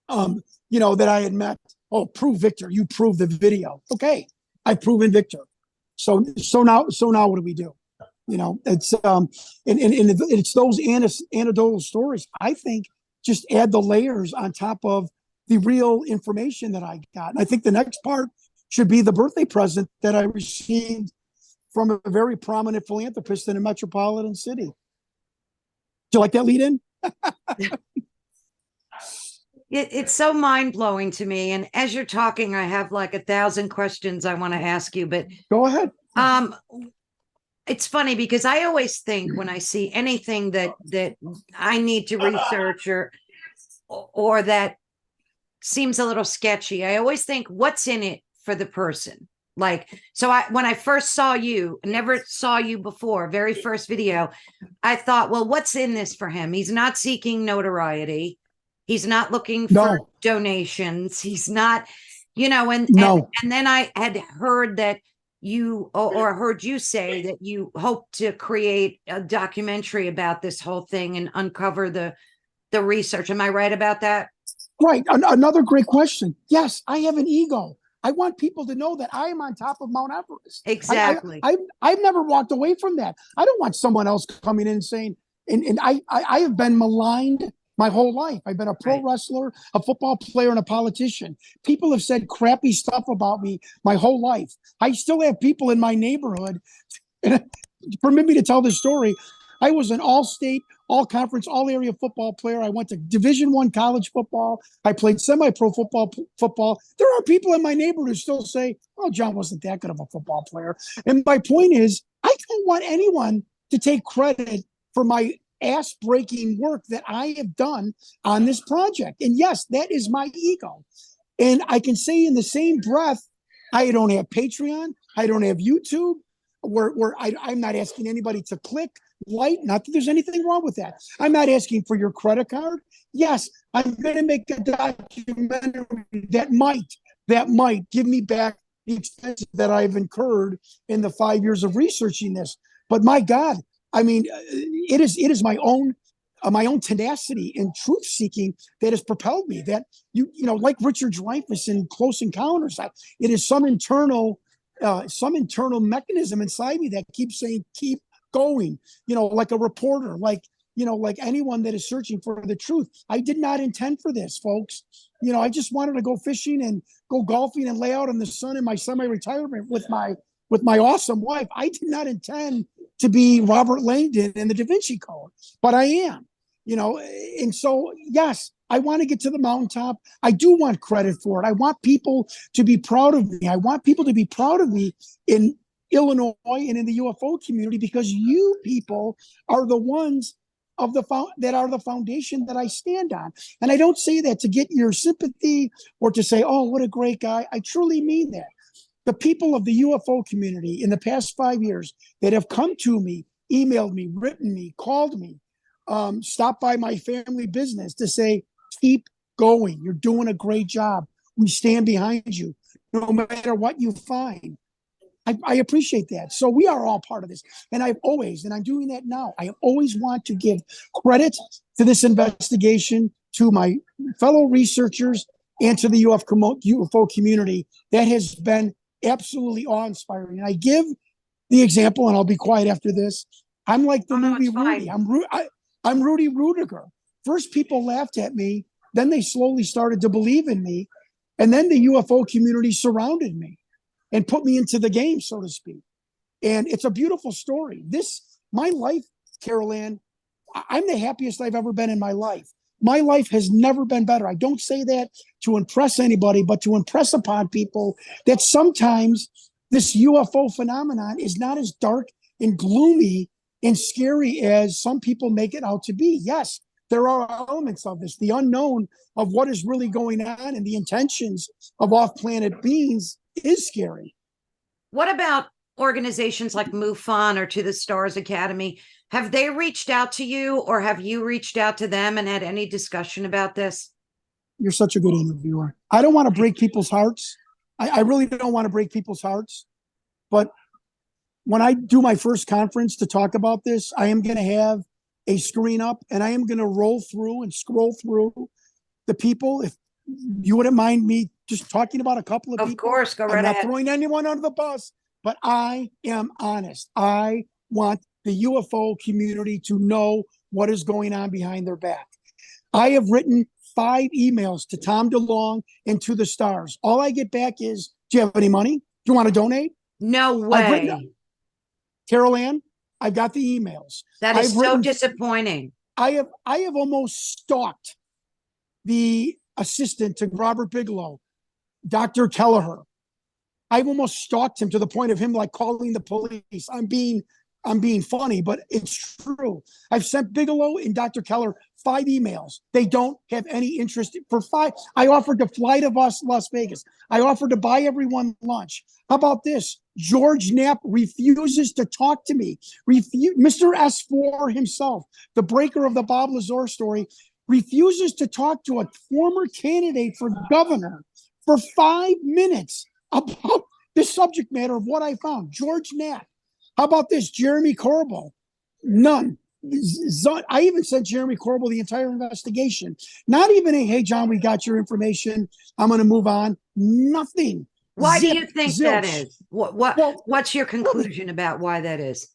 Speaker 2: that I had met. Oh, prove Victor. You prove the video. Okay, I've proven Victor. So now what do we do? It's and it's those anecdotal stories, I think, just add the layers on top of the real information that I got. And I think the next part should be the birthday present that I received from a very prominent philanthropist in a metropolitan city. Do you like that lead in?
Speaker 1: It's so mind blowing to me. And as you're talking, I have like 1,000 questions I want to ask you. But
Speaker 2: Go ahead.
Speaker 1: um, it's funny because I always think when I see anything that I need to research or that seems a little sketchy, I always think, what's in it for the person? Like, so when I first saw you, never saw you before, very first video, I thought, well, what's in this for him? He's not seeking notoriety. He's not looking for
Speaker 2: No,
Speaker 1: donations. He's not,
Speaker 2: no.
Speaker 1: and then I had heard that you or heard you say that you hope to create a documentary about this whole thing and uncover the research. Am I right about that?
Speaker 2: Right. Another great question. Yes, I have an ego. I want people to know that I am on top of Mount Everest.
Speaker 1: Exactly.
Speaker 2: I've never walked away from that. I don't want someone else coming in and saying, and I have been maligned my whole life. I've been a pro
Speaker 1: Right.
Speaker 2: wrestler, a football player, and a politician. People have said crappy stuff about me my whole life. I still have people in my neighborhood. Permit me to tell this story. I was an all-state, all-conference, all-area football player. I went to Division I college football. I played semi-pro football. There are people in my neighborhood who still say, "Oh, John wasn't that good of a football player." And my point is, I don't want anyone to take credit for my ass-breaking work that I have done on this project. And yes, that is my ego. And I can say in the same breath, I don't have Patreon. I don't have YouTube. I'm not asking anybody to click, like, not that there's anything wrong with that. I'm not asking for your credit card. Yes, I'm going to make a documentary that might give me back the expenses that I've incurred in the 5 years of researching this. But my God, I mean, it is my own tenacity and truth seeking that has propelled me. That like Richard Dreyfuss in Close Encounters, it is some internal mechanism inside me that keeps saying, keep going, like a reporter, like anyone that is searching for the truth. I did not intend for this, folks. I just wanted to go fishing and go golfing and lay out in the sun in my semi-retirement with my awesome wife. I did not intend to be Robert Langdon in the Da Vinci Code, but I am, and so, yes, I want to get to the mountaintop. I do want credit for it. I want people to be proud of me. I want people to be proud of me in Illinois and in the UFO community, because you people are the ones that are the foundation that I stand on. And I don't say that to get your sympathy or to say, "Oh, what a great guy." I truly mean that. The people of the UFO community in the past 5 years that have come to me, emailed me, written me, called me, stopped by my family business to say, "Keep going. You're doing a great job. We stand behind you, no matter what you find." I appreciate that. So we are all part of this. And I'm doing that now. I always want to give credit to this investigation, to my fellow researchers, and to the UFO community. That has been absolutely awe-inspiring. And I give the example, and I'll be quiet after this. I'm like the movie Rudy. I'm Rudy Rudiger. First, people laughed at me. Then they slowly started to believe in me. And then the UFO community surrounded me and put me into the game, so to speak. And it's a beautiful story. My life, Carol Ann, I'm the happiest I've ever been in my life. My life has never been better. I don't say that to impress anybody, but to impress upon people that sometimes this UFO phenomenon is not as dark and gloomy and scary as some people make it out to be. Yes, there are elements of this, the unknown of what is really going on and the intentions of off-planet beings is scary.
Speaker 1: What about organizations like MUFON or To the Stars Academy? Have they reached out to you, or have you reached out to them and had any discussion about this?
Speaker 2: You're such a good interviewer. I don't want to break people's hearts. I really don't want to break people's hearts. But when I do my first conference to talk about this, I am going to have a screen up and I am going to roll through and scroll through the people. If you wouldn't mind me just talking about a couple of people.
Speaker 1: Of course, go right
Speaker 2: I'm not
Speaker 1: ahead.
Speaker 2: throwing anyone under the bus, but I am honest. I want the UFO community to know what is going on behind their back. I have written 5 emails to Tom DeLonge and To the Stars. All I get back is, "Do you have any money? Do you want to donate?"
Speaker 1: No way.
Speaker 2: Carol Ann, I've got the emails.
Speaker 1: That is so disappointing.
Speaker 2: I have almost stalked the assistant to Robert Bigelow, Dr. Kelleher. I've almost stalked him to the point of him like calling the police. I'm being funny, but it's true. I've sent Bigelow and Dr. Keller 5 emails. They don't have any interest for 5. I offered to fly to Las Vegas. I offered to buy everyone lunch. How about this? George Knapp refuses to talk to me. Mr. S4 himself, the breaker of the Bob Lazar story, refuses to talk to a former candidate for governor for 5 minutes about the subject matter of what I found. George Knapp. How about this? Jeremy Corbell. None. I even sent Jeremy Corbell the entire investigation. Not even a, hey, John, we got your information. I'm going to move on. Nothing.
Speaker 1: Why do you think that
Speaker 2: Zilch.
Speaker 1: is? What's your conclusion about why that is?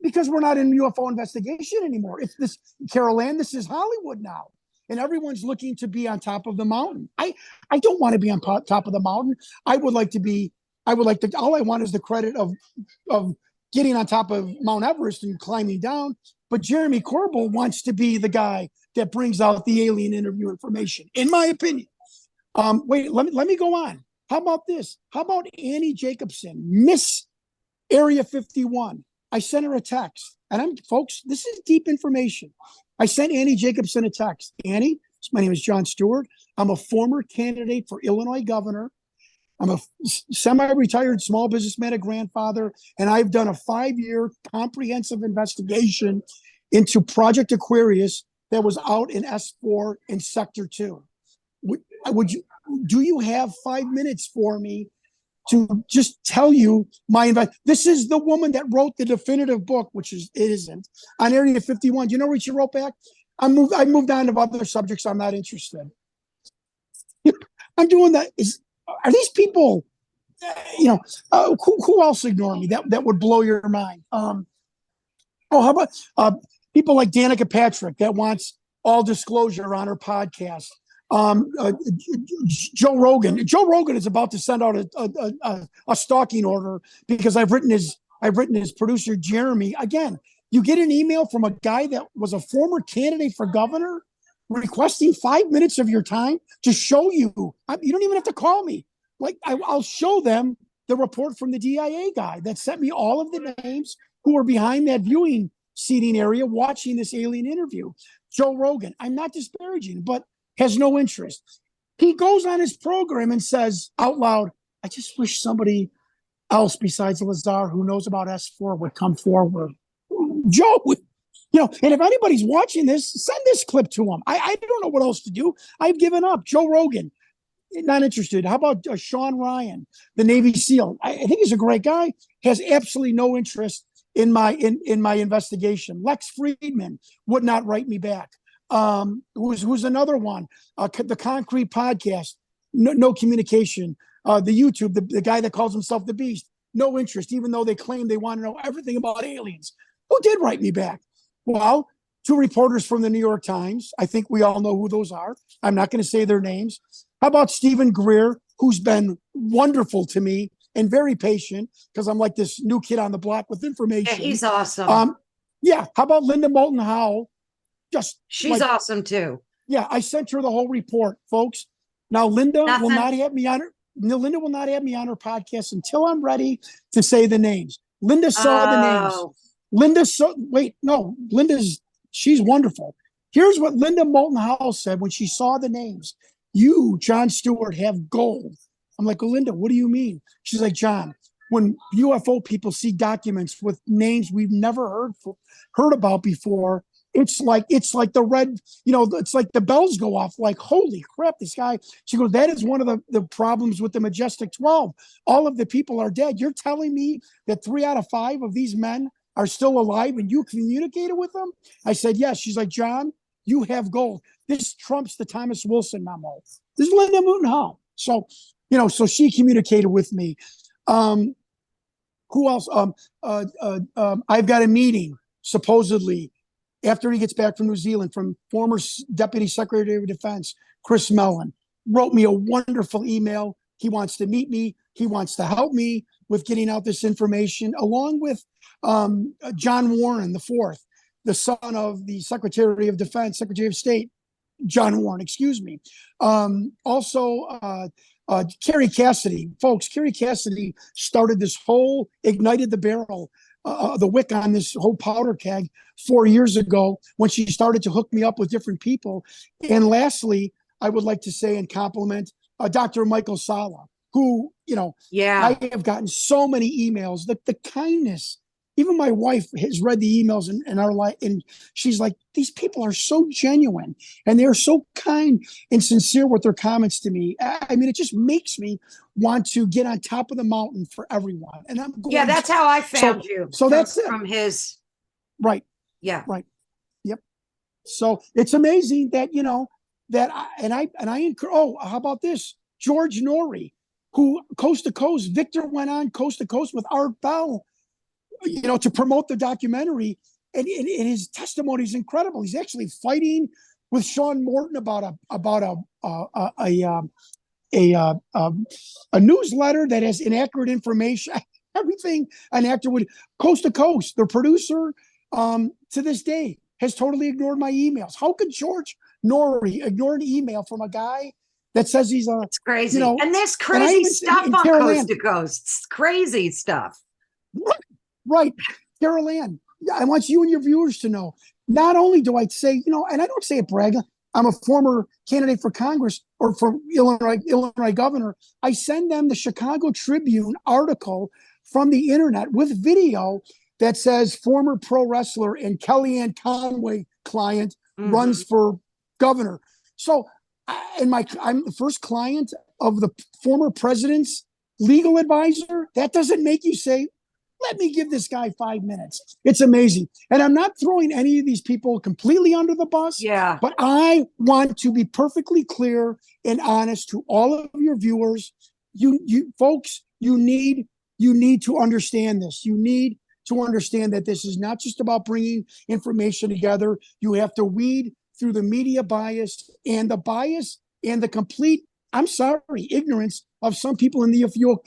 Speaker 2: Because we're not in UFO investigation anymore. It's this, Carol Ann, this is Hollywood now. And everyone's looking to be on top of the mountain. I don't want to be on top of the mountain. I would like to, all I want is the credit of getting on top of Mount Everest and climbing down. But Jeremy Corbell wants to be the guy that brings out the alien interview information, in my opinion. Wait, let me go on. How about this? How about Annie Jacobson, Miss Area 51? I sent her a text. And folks, this is deep information. I sent Annie Jacobson a text. Annie, my name is Jon Stewart. I'm a former candidate for Illinois governor. I'm a semi-retired small businessman, a grandfather, and I've done a 5-year comprehensive investigation into Project Aquarius that was out in S4 in Sector 2. Do you have 5 minutes for me to just tell you this is the woman that wrote the definitive book, which it isn't, on Area 51. Do you know what she wrote back? I moved on to other subjects. I'm not interested. I'm doing that. Are these people, who else ignore me? That would blow your mind. How about people like Danica Patrick that wants all disclosure on her podcast? Joe Rogan. Joe Rogan is about to send out a stalking order because I've written his producer Jeremy. Again, you get an email from a guy that was a former candidate for governor requesting 5 minutes of your time to show you. You don't even have to call me. Like I'll show them the report from the DIA guy that sent me all of the names who were behind that viewing seating area watching this alien interview. Joe Rogan. I'm not disparaging, but has no interest. He goes on his program and says out loud, I just wish somebody else besides Lazar who knows about S4 would come forward. Joe, and if anybody's watching this, send this clip to him. I don't know what else to do. I've given up. Joe Rogan, not interested. How about Sean Ryan, the Navy SEAL? I think he's a great guy, has absolutely no interest in my investigation. Lex Friedman would not write me back. Who's another one? The Concrete Podcast, no communication. The YouTube, the guy that calls himself the Beast, no interest, even though they claim they want to know everything about aliens. Who did write me back? Well, 2 reporters from the New York Times. I think we all know who those are. I'm not going to say their names. How about Stephen Greer, who's been wonderful to me and very patient because I'm like this new kid on the block with information.
Speaker 1: Yeah, he's awesome.
Speaker 2: Yeah. How about Linda Moulton Howe?
Speaker 1: She's awesome too.
Speaker 2: Yeah, I sent her the whole report, folks. Now Linda will not have me on her. Linda will not have me on her podcast until I'm ready to say the names. Linda saw the names. She's wonderful. Here's what Linda Moulton Howe said when she saw the names. You, Jon Stewart, have gold. I'm like, well, Linda, what do you mean? She's like, John, when UFO people see documents with names we've never heard about before, it's like the red, it's like the bells go off, like, holy crap, this guy. She goes, that is one of the problems with the Majestic 12. All of the people are dead. You're telling me that 3 out of 5 of these men are still alive and you communicated with them? I said, yes. She's like, John, you have gold. This trumps the Thomas Wilson memo. This is Linda Moulton Howe. So, so she communicated with me. Who else? I've got a meeting, supposedly, after he gets back from New Zealand, from former Deputy Secretary of Defense, Chris Mellon, wrote me a wonderful email. He wants to meet me. He wants to help me with getting out this information, along with John Warren IV, the son of the Secretary of Defense, Secretary of State. John Warren, excuse me. Also, Kerry Cassidy, folks. Kerry Cassidy started this whole ignited the barrel, the wick on this whole powder keg 4 years ago when she started to hook me up with different people. And lastly, I would like to say and compliment Dr. Michael Sala, who,
Speaker 1: Yeah.
Speaker 2: I have gotten so many emails, the kindness. Even my wife has read the emails in our life, and she's like, these people are so genuine and they're so kind and sincere with their comments to me. I mean, it just makes me want to get on top of the mountain for everyone. And I'm going,
Speaker 1: Yeah, that's how I found you.
Speaker 2: So that's it.
Speaker 1: From his.
Speaker 2: Right.
Speaker 1: Yeah.
Speaker 2: Right. Yep. So it's amazing that, how about this? George Norrie, who Coast to Coast, Victor went on Coast to Coast with Art Bell, to promote the documentary, and his testimony is incredible. He's actually fighting with Sean Morton about a newsletter that has inaccurate information. Everything an actor would. Coast to Coast, the producer, to this day has totally ignored my emails. How could George Norrie ignore an email from a guy that says he's a?
Speaker 1: It's crazy, and there's crazy stuff on Coast to Coast. It's crazy stuff.
Speaker 2: Right. Carol Ann, I want you and your viewers to know, not only do I say, and I don't say it brag, I'm a former candidate for Congress or for Illinois governor. I send them the Chicago Tribune article from the internet with video that says former pro wrestler and Kellyanne Conway client runs for governor. So, I'm the first client of the former president's legal advisor. That doesn't make you say, let me give this guy 5 minutes. It's amazing. And I'm not throwing any of these people completely under the bus.
Speaker 1: Yeah.
Speaker 2: But I want to be perfectly clear and honest to all of your viewers. You folks, you need to understand this. You need to understand that this is not just about bringing information together. You have to weed through the media bias and the complete, I'm sorry, ignorance of some people in the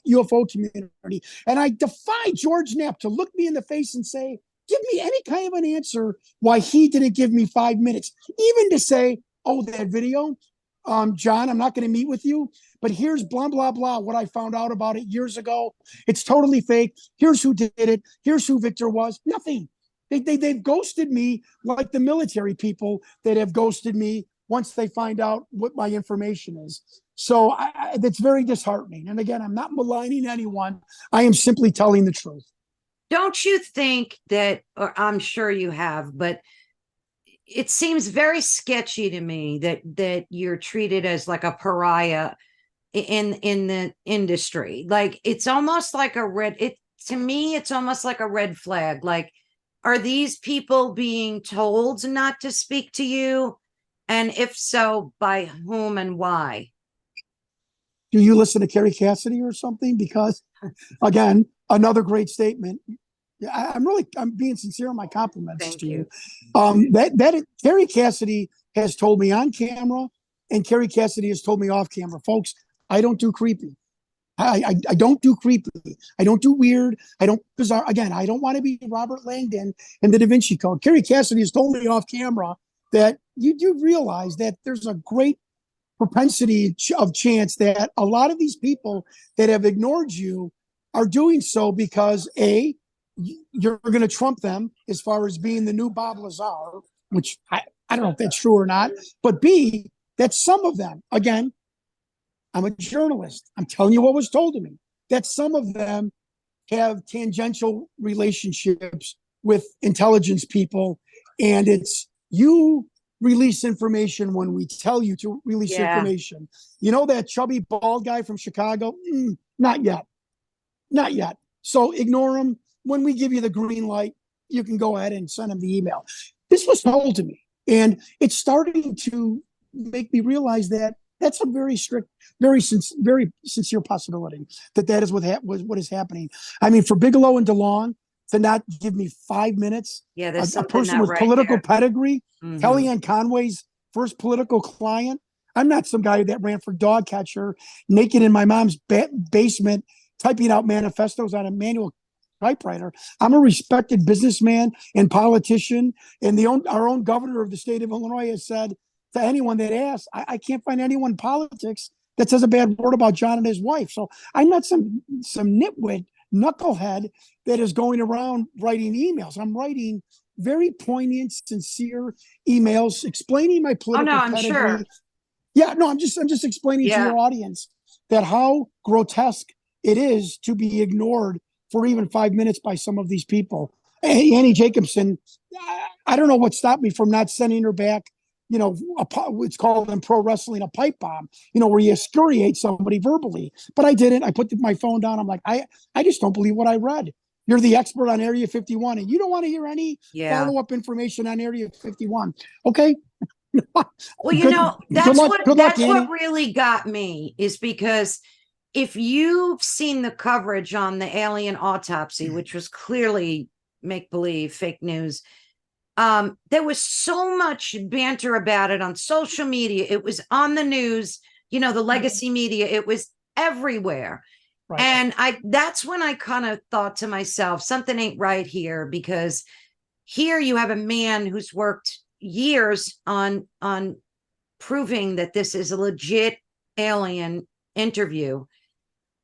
Speaker 2: UFO community. And I defy George Knapp to look me in the face and say, give me any kind of an answer why he didn't give me 5 minutes. Even to say, oh, that video, John, I'm not going to meet with you, but here's blah, blah, blah, what I found out about it years ago. It's totally fake. Here's who did it. Here's who Victor was. Nothing. They've ghosted me like the military people that have ghosted me once they find out what my information is. So that's very disheartening. And again, I'm not maligning anyone. I am simply telling the truth.
Speaker 1: Don't you think that, or I'm sure you have, but it seems very sketchy to me that you're treated as like a pariah in the industry. Like it's almost like to me, it's almost like a red flag. Like, are these people being told not to speak to you? And if so, by whom and why?
Speaker 2: Do you listen to Kerry Cassidy or something? Because, again, another great statement. I'm being sincere in my compliments.
Speaker 1: Thank
Speaker 2: to
Speaker 1: you.
Speaker 2: Kerry Cassidy has told me on camera, and Kerry Cassidy has told me off camera, folks. I don't do creepy. I don't do creepy. I don't do weird. I don't bizarre. Again, I don't want to be Robert Langdon in the Da Vinci Code. Kerry Cassidy has told me off camera that you do realize that there's a great propensity of chance that a lot of these people that have ignored you are doing so because A, you're going to trump them as far as being the new Bob Lazar, which I don't know if that's true or not, but B, that some of them, again, I'm a journalist. I'm telling you what was told to me, that some of them have tangential relationships with intelligence people, and it's you release information when we tell you to release information. You know that chubby bald guy from Chicago? Not yet. Not yet. So ignore him. When we give you the green light, you can go ahead and send him the email. This was told to me, and it's starting to make me realize that that's a very strict, very sincere possibility that is what is happening. I mean, for Bigelow and DeLong to not give me 5 minutes,
Speaker 1: there's
Speaker 2: a person with political pedigree,
Speaker 1: Mm-hmm.
Speaker 2: Kellyanne Conway's first political client. I'm not some guy that ran for dog catcher, naked in my mom's basement, typing out manifestos on a manual typewriter. I'm a respected businessman and politician, and our own governor of the state of Illinois has said to anyone that asks. I can't find anyone in politics that says a bad word about John and his wife. So I'm not some nitwit knucklehead that is going around writing emails. I'm writing very poignant, sincere emails explaining my
Speaker 1: Oh
Speaker 2: political
Speaker 1: no, I'm
Speaker 2: pedigree.
Speaker 1: sure.
Speaker 2: Yeah, no, I'm just explaining to
Speaker 1: Yeah.
Speaker 2: your audience that how grotesque it is to be ignored for even 5 minutes by some of these people. Annie Jacobson, I don't know what stopped me from not sending her back. It's called in pro wrestling a pipe bomb. Where you excoriate somebody verbally. But I didn't. I put my phone down. I'm like, I just don't believe what I read. You're the expert on Area 51, and you don't want to hear any
Speaker 1: Yeah.
Speaker 2: follow-up information on Area 51. Okay.
Speaker 1: Well,
Speaker 2: Good luck. Good luck,
Speaker 1: that's
Speaker 2: Annie.
Speaker 1: what really got me is because if you've seen the coverage on the alien autopsy, which was clearly make believe, fake news, there was so much banter about it on social media. It was on the news, the legacy media, it was everywhere.
Speaker 2: Right.
Speaker 1: And that's when I kind of thought to myself, something ain't right here, because here you have a man who's worked years on proving that this is a legit alien interview.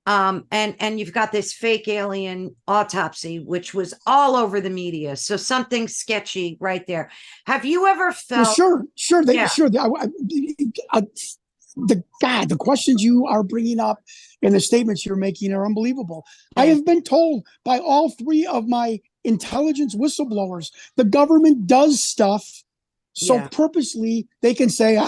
Speaker 1: And you've got this fake alien autopsy, which was all over the media. So something sketchy right there. Have you ever felt?
Speaker 2: Well, sure.
Speaker 1: Yeah.
Speaker 2: The questions you are bringing up and the statements you're making are unbelievable. I have been told by all three of my intelligence whistleblowers, the government does stuff so purposely they can say,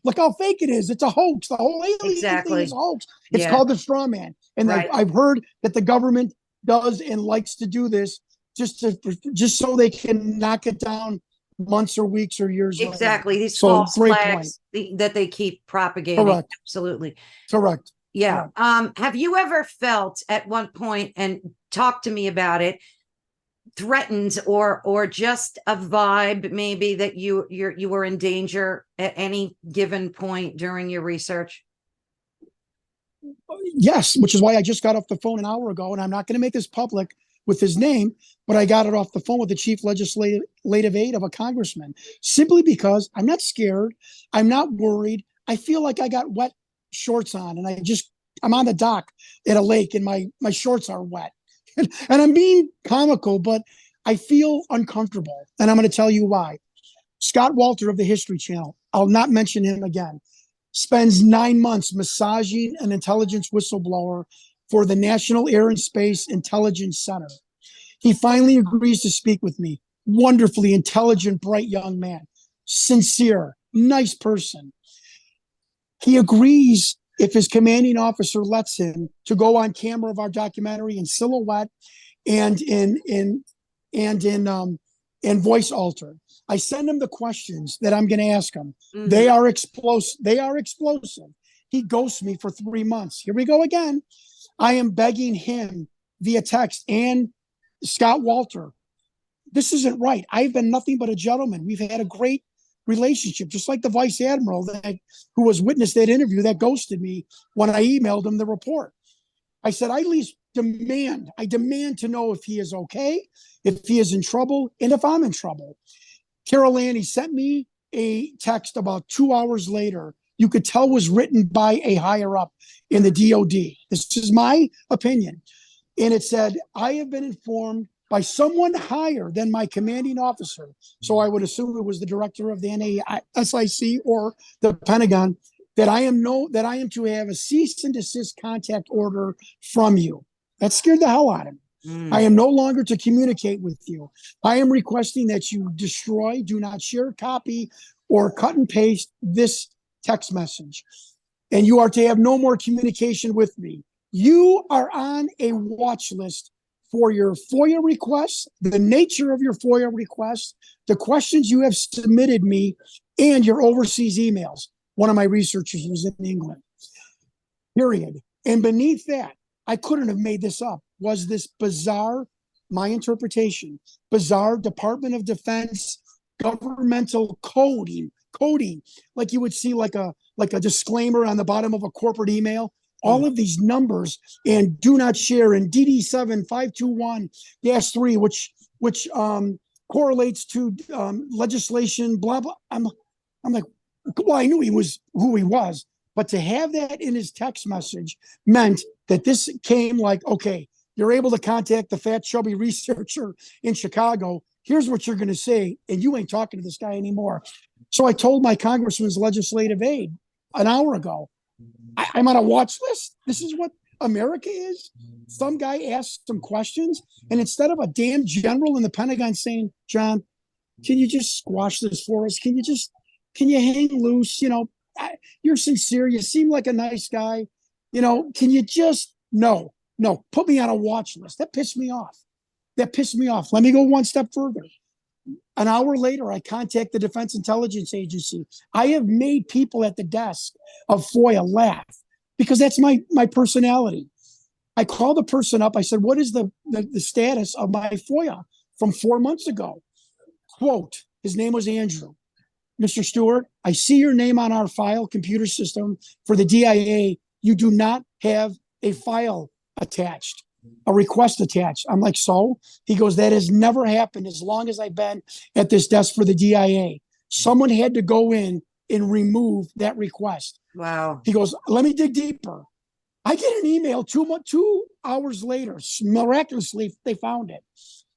Speaker 2: look how fake it is. It's a hoax. The whole alien thing is a hoax. It's called the straw man. And I've heard that the government does and likes to do this just so they can knock it down months or weeks or years
Speaker 1: Exactly.
Speaker 2: later.
Speaker 1: These false flags that they keep propagating.
Speaker 2: Correct.
Speaker 1: Absolutely.
Speaker 2: Correct.
Speaker 1: Yeah. Have you ever felt at one point, and talk to me about it, threatened or just a vibe maybe that you were in danger at any given point during your research?
Speaker 2: Yes, which is why I just got off the phone an hour ago, and I'm not going to make this public with his name, but I got it off the phone with the chief legislative aide of a congressman, simply because I'm not scared. I'm not worried. I feel like I got wet shorts on, and I'm on the dock at a lake, and my shorts are wet. And I'm being comical, but I feel uncomfortable, and I'm going to tell you why. Scott Walter of the History Channel, I'll not mention him again, spends 9 months massaging an intelligence whistleblower for the National Air and Space Intelligence Center. He finally agrees to speak with me. Wonderfully intelligent, bright young man, sincere, nice person. He agrees, if his commanding officer lets him, to go on camera of our documentary in silhouette and in voice alter. I send him the questions that I'm going to ask him. Mm-hmm. They are explosive. He ghosts me for 3 months. Here we go again. I am begging him via text and Scott Walter. This isn't right. I've been nothing but a gentleman. We've had a great relationship, just like the vice admiral who was witness that interview that ghosted me when I emailed him the report. I said, I at least demand to know if he is okay, if he is in trouble, and if I'm in trouble. Carol Ann, he sent me a text about 2 hours later. You could tell was written by a higher up in the DOD. This is my opinion. And it said, I have been informed by someone higher than my commanding officer. So I would assume it was the director of the NASIC or the Pentagon, that I am to have a cease and desist contact order from you. That scared the hell out of me. I am no longer to communicate with you. I am requesting that you destroy, do not share, copy, or cut and paste this text message. And you are to have no more communication with me. You are on a watch list for your FOIA requests, the nature of your FOIA requests, the questions you have submitted me, and your overseas emails. One of my researchers was in England. Period. And beneath that, I couldn't have made this up, was this bizarre, my interpretation, bizarre Department of Defense governmental coding, like you would see like a disclaimer on the bottom of a corporate email. All of these numbers and do not share and DD7521-3, which correlates to legislation, blah, blah. I'm like, well, I knew he was who he was, but to have that in his text message meant that this came like, okay, you're able to contact the fat, chubby researcher in Chicago. Here's what you're going to say, and you ain't talking to this guy anymore. So I told my congressman's legislative aide an hour ago, I'm on a watch list. This is what America is. Some guy asked some questions, and instead of a damn general in the Pentagon saying, John, can you just squash this for us? Can you hang loose? You're sincere. You seem like a nice guy. Can you just, no, put me on a watch list. That pissed me off. Let me go one step further. An hour later, I contact the Defense Intelligence Agency. I have made people at the desk of FOIA laugh because that's my personality. I called the person up. I said, what is the status of my FOIA from 4 months ago? Quote, his name was Andrew. Mr. Stewart, I see your name on our file computer system for the DIA. You do not have a file attached, a request attached. I'm like, so? He goes, that has never happened as long as I've been at this desk for the DIA. Someone had to go in and remove that request.
Speaker 1: Wow.
Speaker 2: He goes, let me dig deeper. I get an email 2 hours later, miraculously, they found it,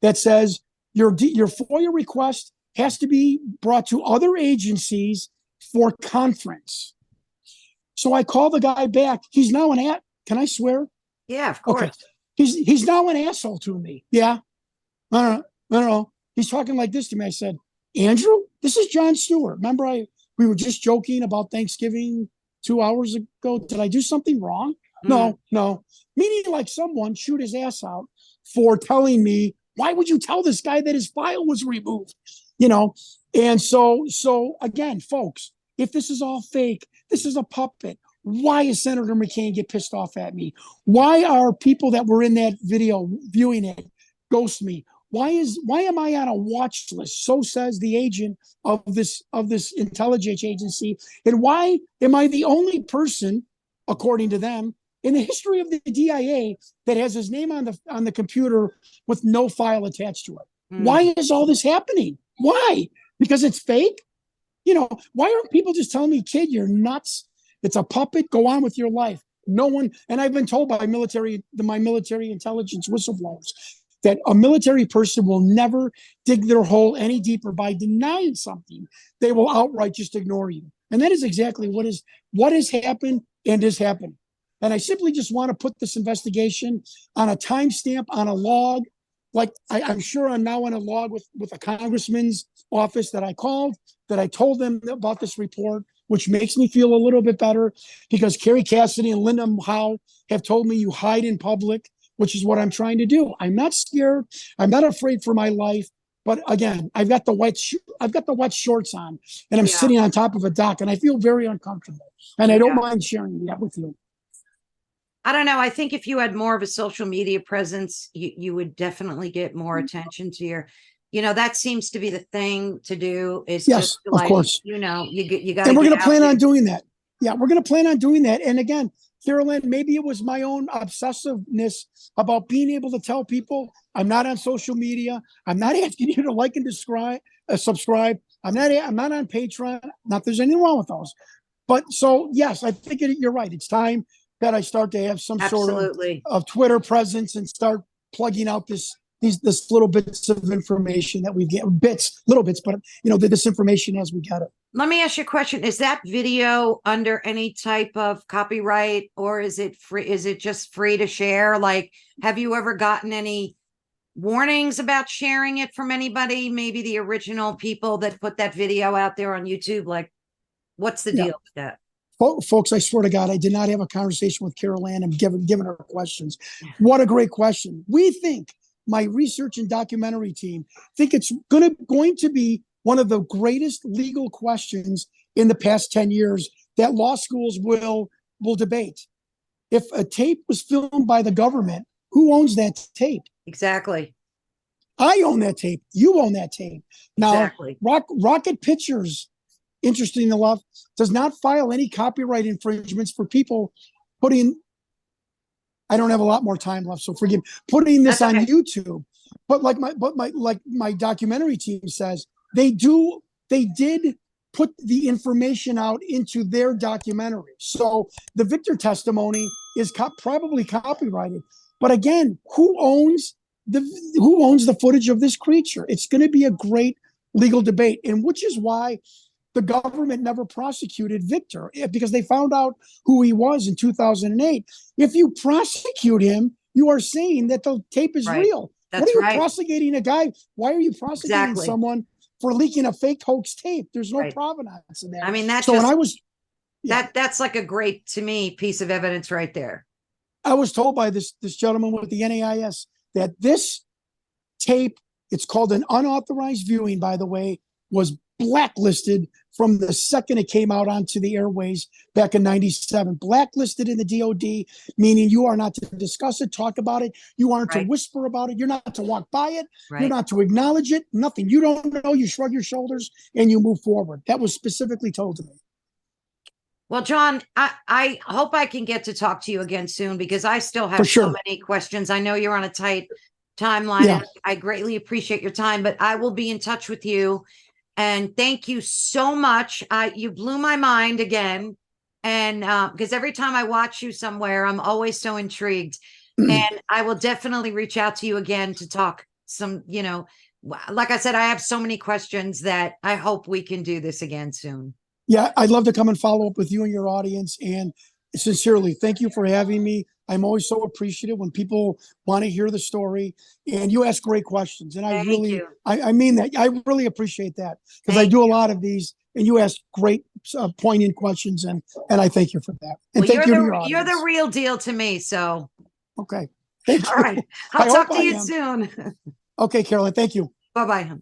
Speaker 2: that says your FOIA request has to be brought to other agencies for conference. So I call the guy back. He's now can I swear?
Speaker 1: Yeah, of course.
Speaker 2: Okay. He's now an asshole to me. Yeah. No. He's talking like this to me. I said, Andrew, this is Jon Stewart. Remember we were just joking about Thanksgiving 2 hours ago. Did I do something wrong? No. Meaning like someone shoot his ass out for telling me, why would you tell this guy that his file was removed? And so again, folks, if this is all fake, this is a puppet. Why is Senator McCain get pissed off at me? Why are people that were in that video viewing it ghost me? Why am I on a watch list? So says the agent of this intelligence agency. And why am I the only person, according to them, in the history of the DIA that has his name on the computer with no file attached to it? Why is all this happening? Why? Because it's fake? Why aren't people just telling me, kid, you're nuts? It's a puppet. Go on with your life. No one, and I've been told by my military intelligence whistleblowers that a military person will never dig their hole any deeper by denying something. They will outright just ignore you. And that is exactly what has happened and is happening. And I simply just want to put this investigation on a timestamp, on a log. Like I'm sure I'm now on a log with a congressman's office that I called, that I told them about this report, which makes me feel a little bit better because Kerry Cassidy and Linda Howe have told me you hide in public, which is what I'm trying to do. I'm not scared. I'm not afraid for my life. But again, I've got the wet shorts on, and I'm sitting on top of a dock, and I feel very uncomfortable. And I don't mind sharing that with you.
Speaker 1: I don't know. I think if you had more of a social media presence, you would definitely get more attention to your, that seems to be the thing to do is
Speaker 2: yes,
Speaker 1: just
Speaker 2: of course.
Speaker 1: you got.
Speaker 2: And we're going to plan on doing that. Yeah, we're going to plan on doing that. And again, Carolyn, maybe it was my own obsessiveness about being able to tell people I'm not on social media. I'm not asking you to like and subscribe. I'm not on Patreon. Not there's anything wrong with those. But so yes, I think you're right. It's time that I start to have some sort of Twitter presence and start plugging out this little bits of information that we get, little bits, but this information as we get it.
Speaker 1: Let me ask you a question. Is that video under any type of copyright, or is it free? Is it just free to share? Like, have you ever gotten any warnings about sharing it from anybody? Maybe the original people that put that video out there on YouTube? Like, what's the deal with that?
Speaker 2: Folks, I swear to God, I did not have a conversation with Carol Ann and given her questions. What a great question. We think, my research and documentary team, think it's going to be one of the greatest legal questions in the past 10 years that law schools will debate. If a tape was filmed by the government, who owns that tape?
Speaker 1: Exactly.
Speaker 2: I own that tape. You own that tape. Now,
Speaker 1: exactly.
Speaker 2: Rocket Pictures, interesting enough, does not file any copyright infringements for people putting, I don't have a lot more time left, so forgive me, putting this on YouTube. But like my documentary team says, they did put the information out into their documentary. So the Victor testimony is probably copyrighted. But again, who owns the footage of this creature? It's going to be a great legal debate, and which is why the government never prosecuted Victor, because they found out who he was in 2008. If you prosecute him, you are saying that the tape is real.
Speaker 1: That's
Speaker 2: what are you
Speaker 1: right.
Speaker 2: prosecuting a guy? Why are you prosecuting someone for leaking a fake hoax tape? There's no provenance in that.
Speaker 1: I mean, that's
Speaker 2: so when I was
Speaker 1: that's like a great, to me, piece of evidence right there.
Speaker 2: I was told by this gentleman with the NAIS that this tape, it's called an unauthorized viewing, by the way, was blacklisted from the second it came out onto the airways back in 97. Blacklisted in the DOD, meaning you are not to discuss it, talk about it. You aren't to whisper about it. You're not to walk by it. You're not to acknowledge it. Nothing. You don't know. You shrug your shoulders and you move forward. That was specifically told to me.
Speaker 1: Well, John, I hope I can get to talk to you again soon, because I still have so many questions. I know you're on a tight timeline. And I greatly appreciate your time, but I will be in touch with you. And thank you so much. You blew my mind again. And because every time I watch you somewhere, I'm always so intrigued. And I will definitely reach out to you again to talk some, like I said, I have so many questions that I hope we can do this again soon.
Speaker 2: Yeah, I'd love to come and follow up with you and your audience. And sincerely, thank you for having me. I'm always so appreciative when people want to hear the story, and you ask great questions. And I mean that. I really appreciate that, because I do a lot of these, and you ask great, poignant questions, and I thank you for that. And thank you to your audience.
Speaker 1: You're the real deal to me. So,
Speaker 2: okay. Thank you.
Speaker 1: All right. I'll talk to you soon.
Speaker 2: Okay, Carolyn. Thank you.
Speaker 1: Bye-bye.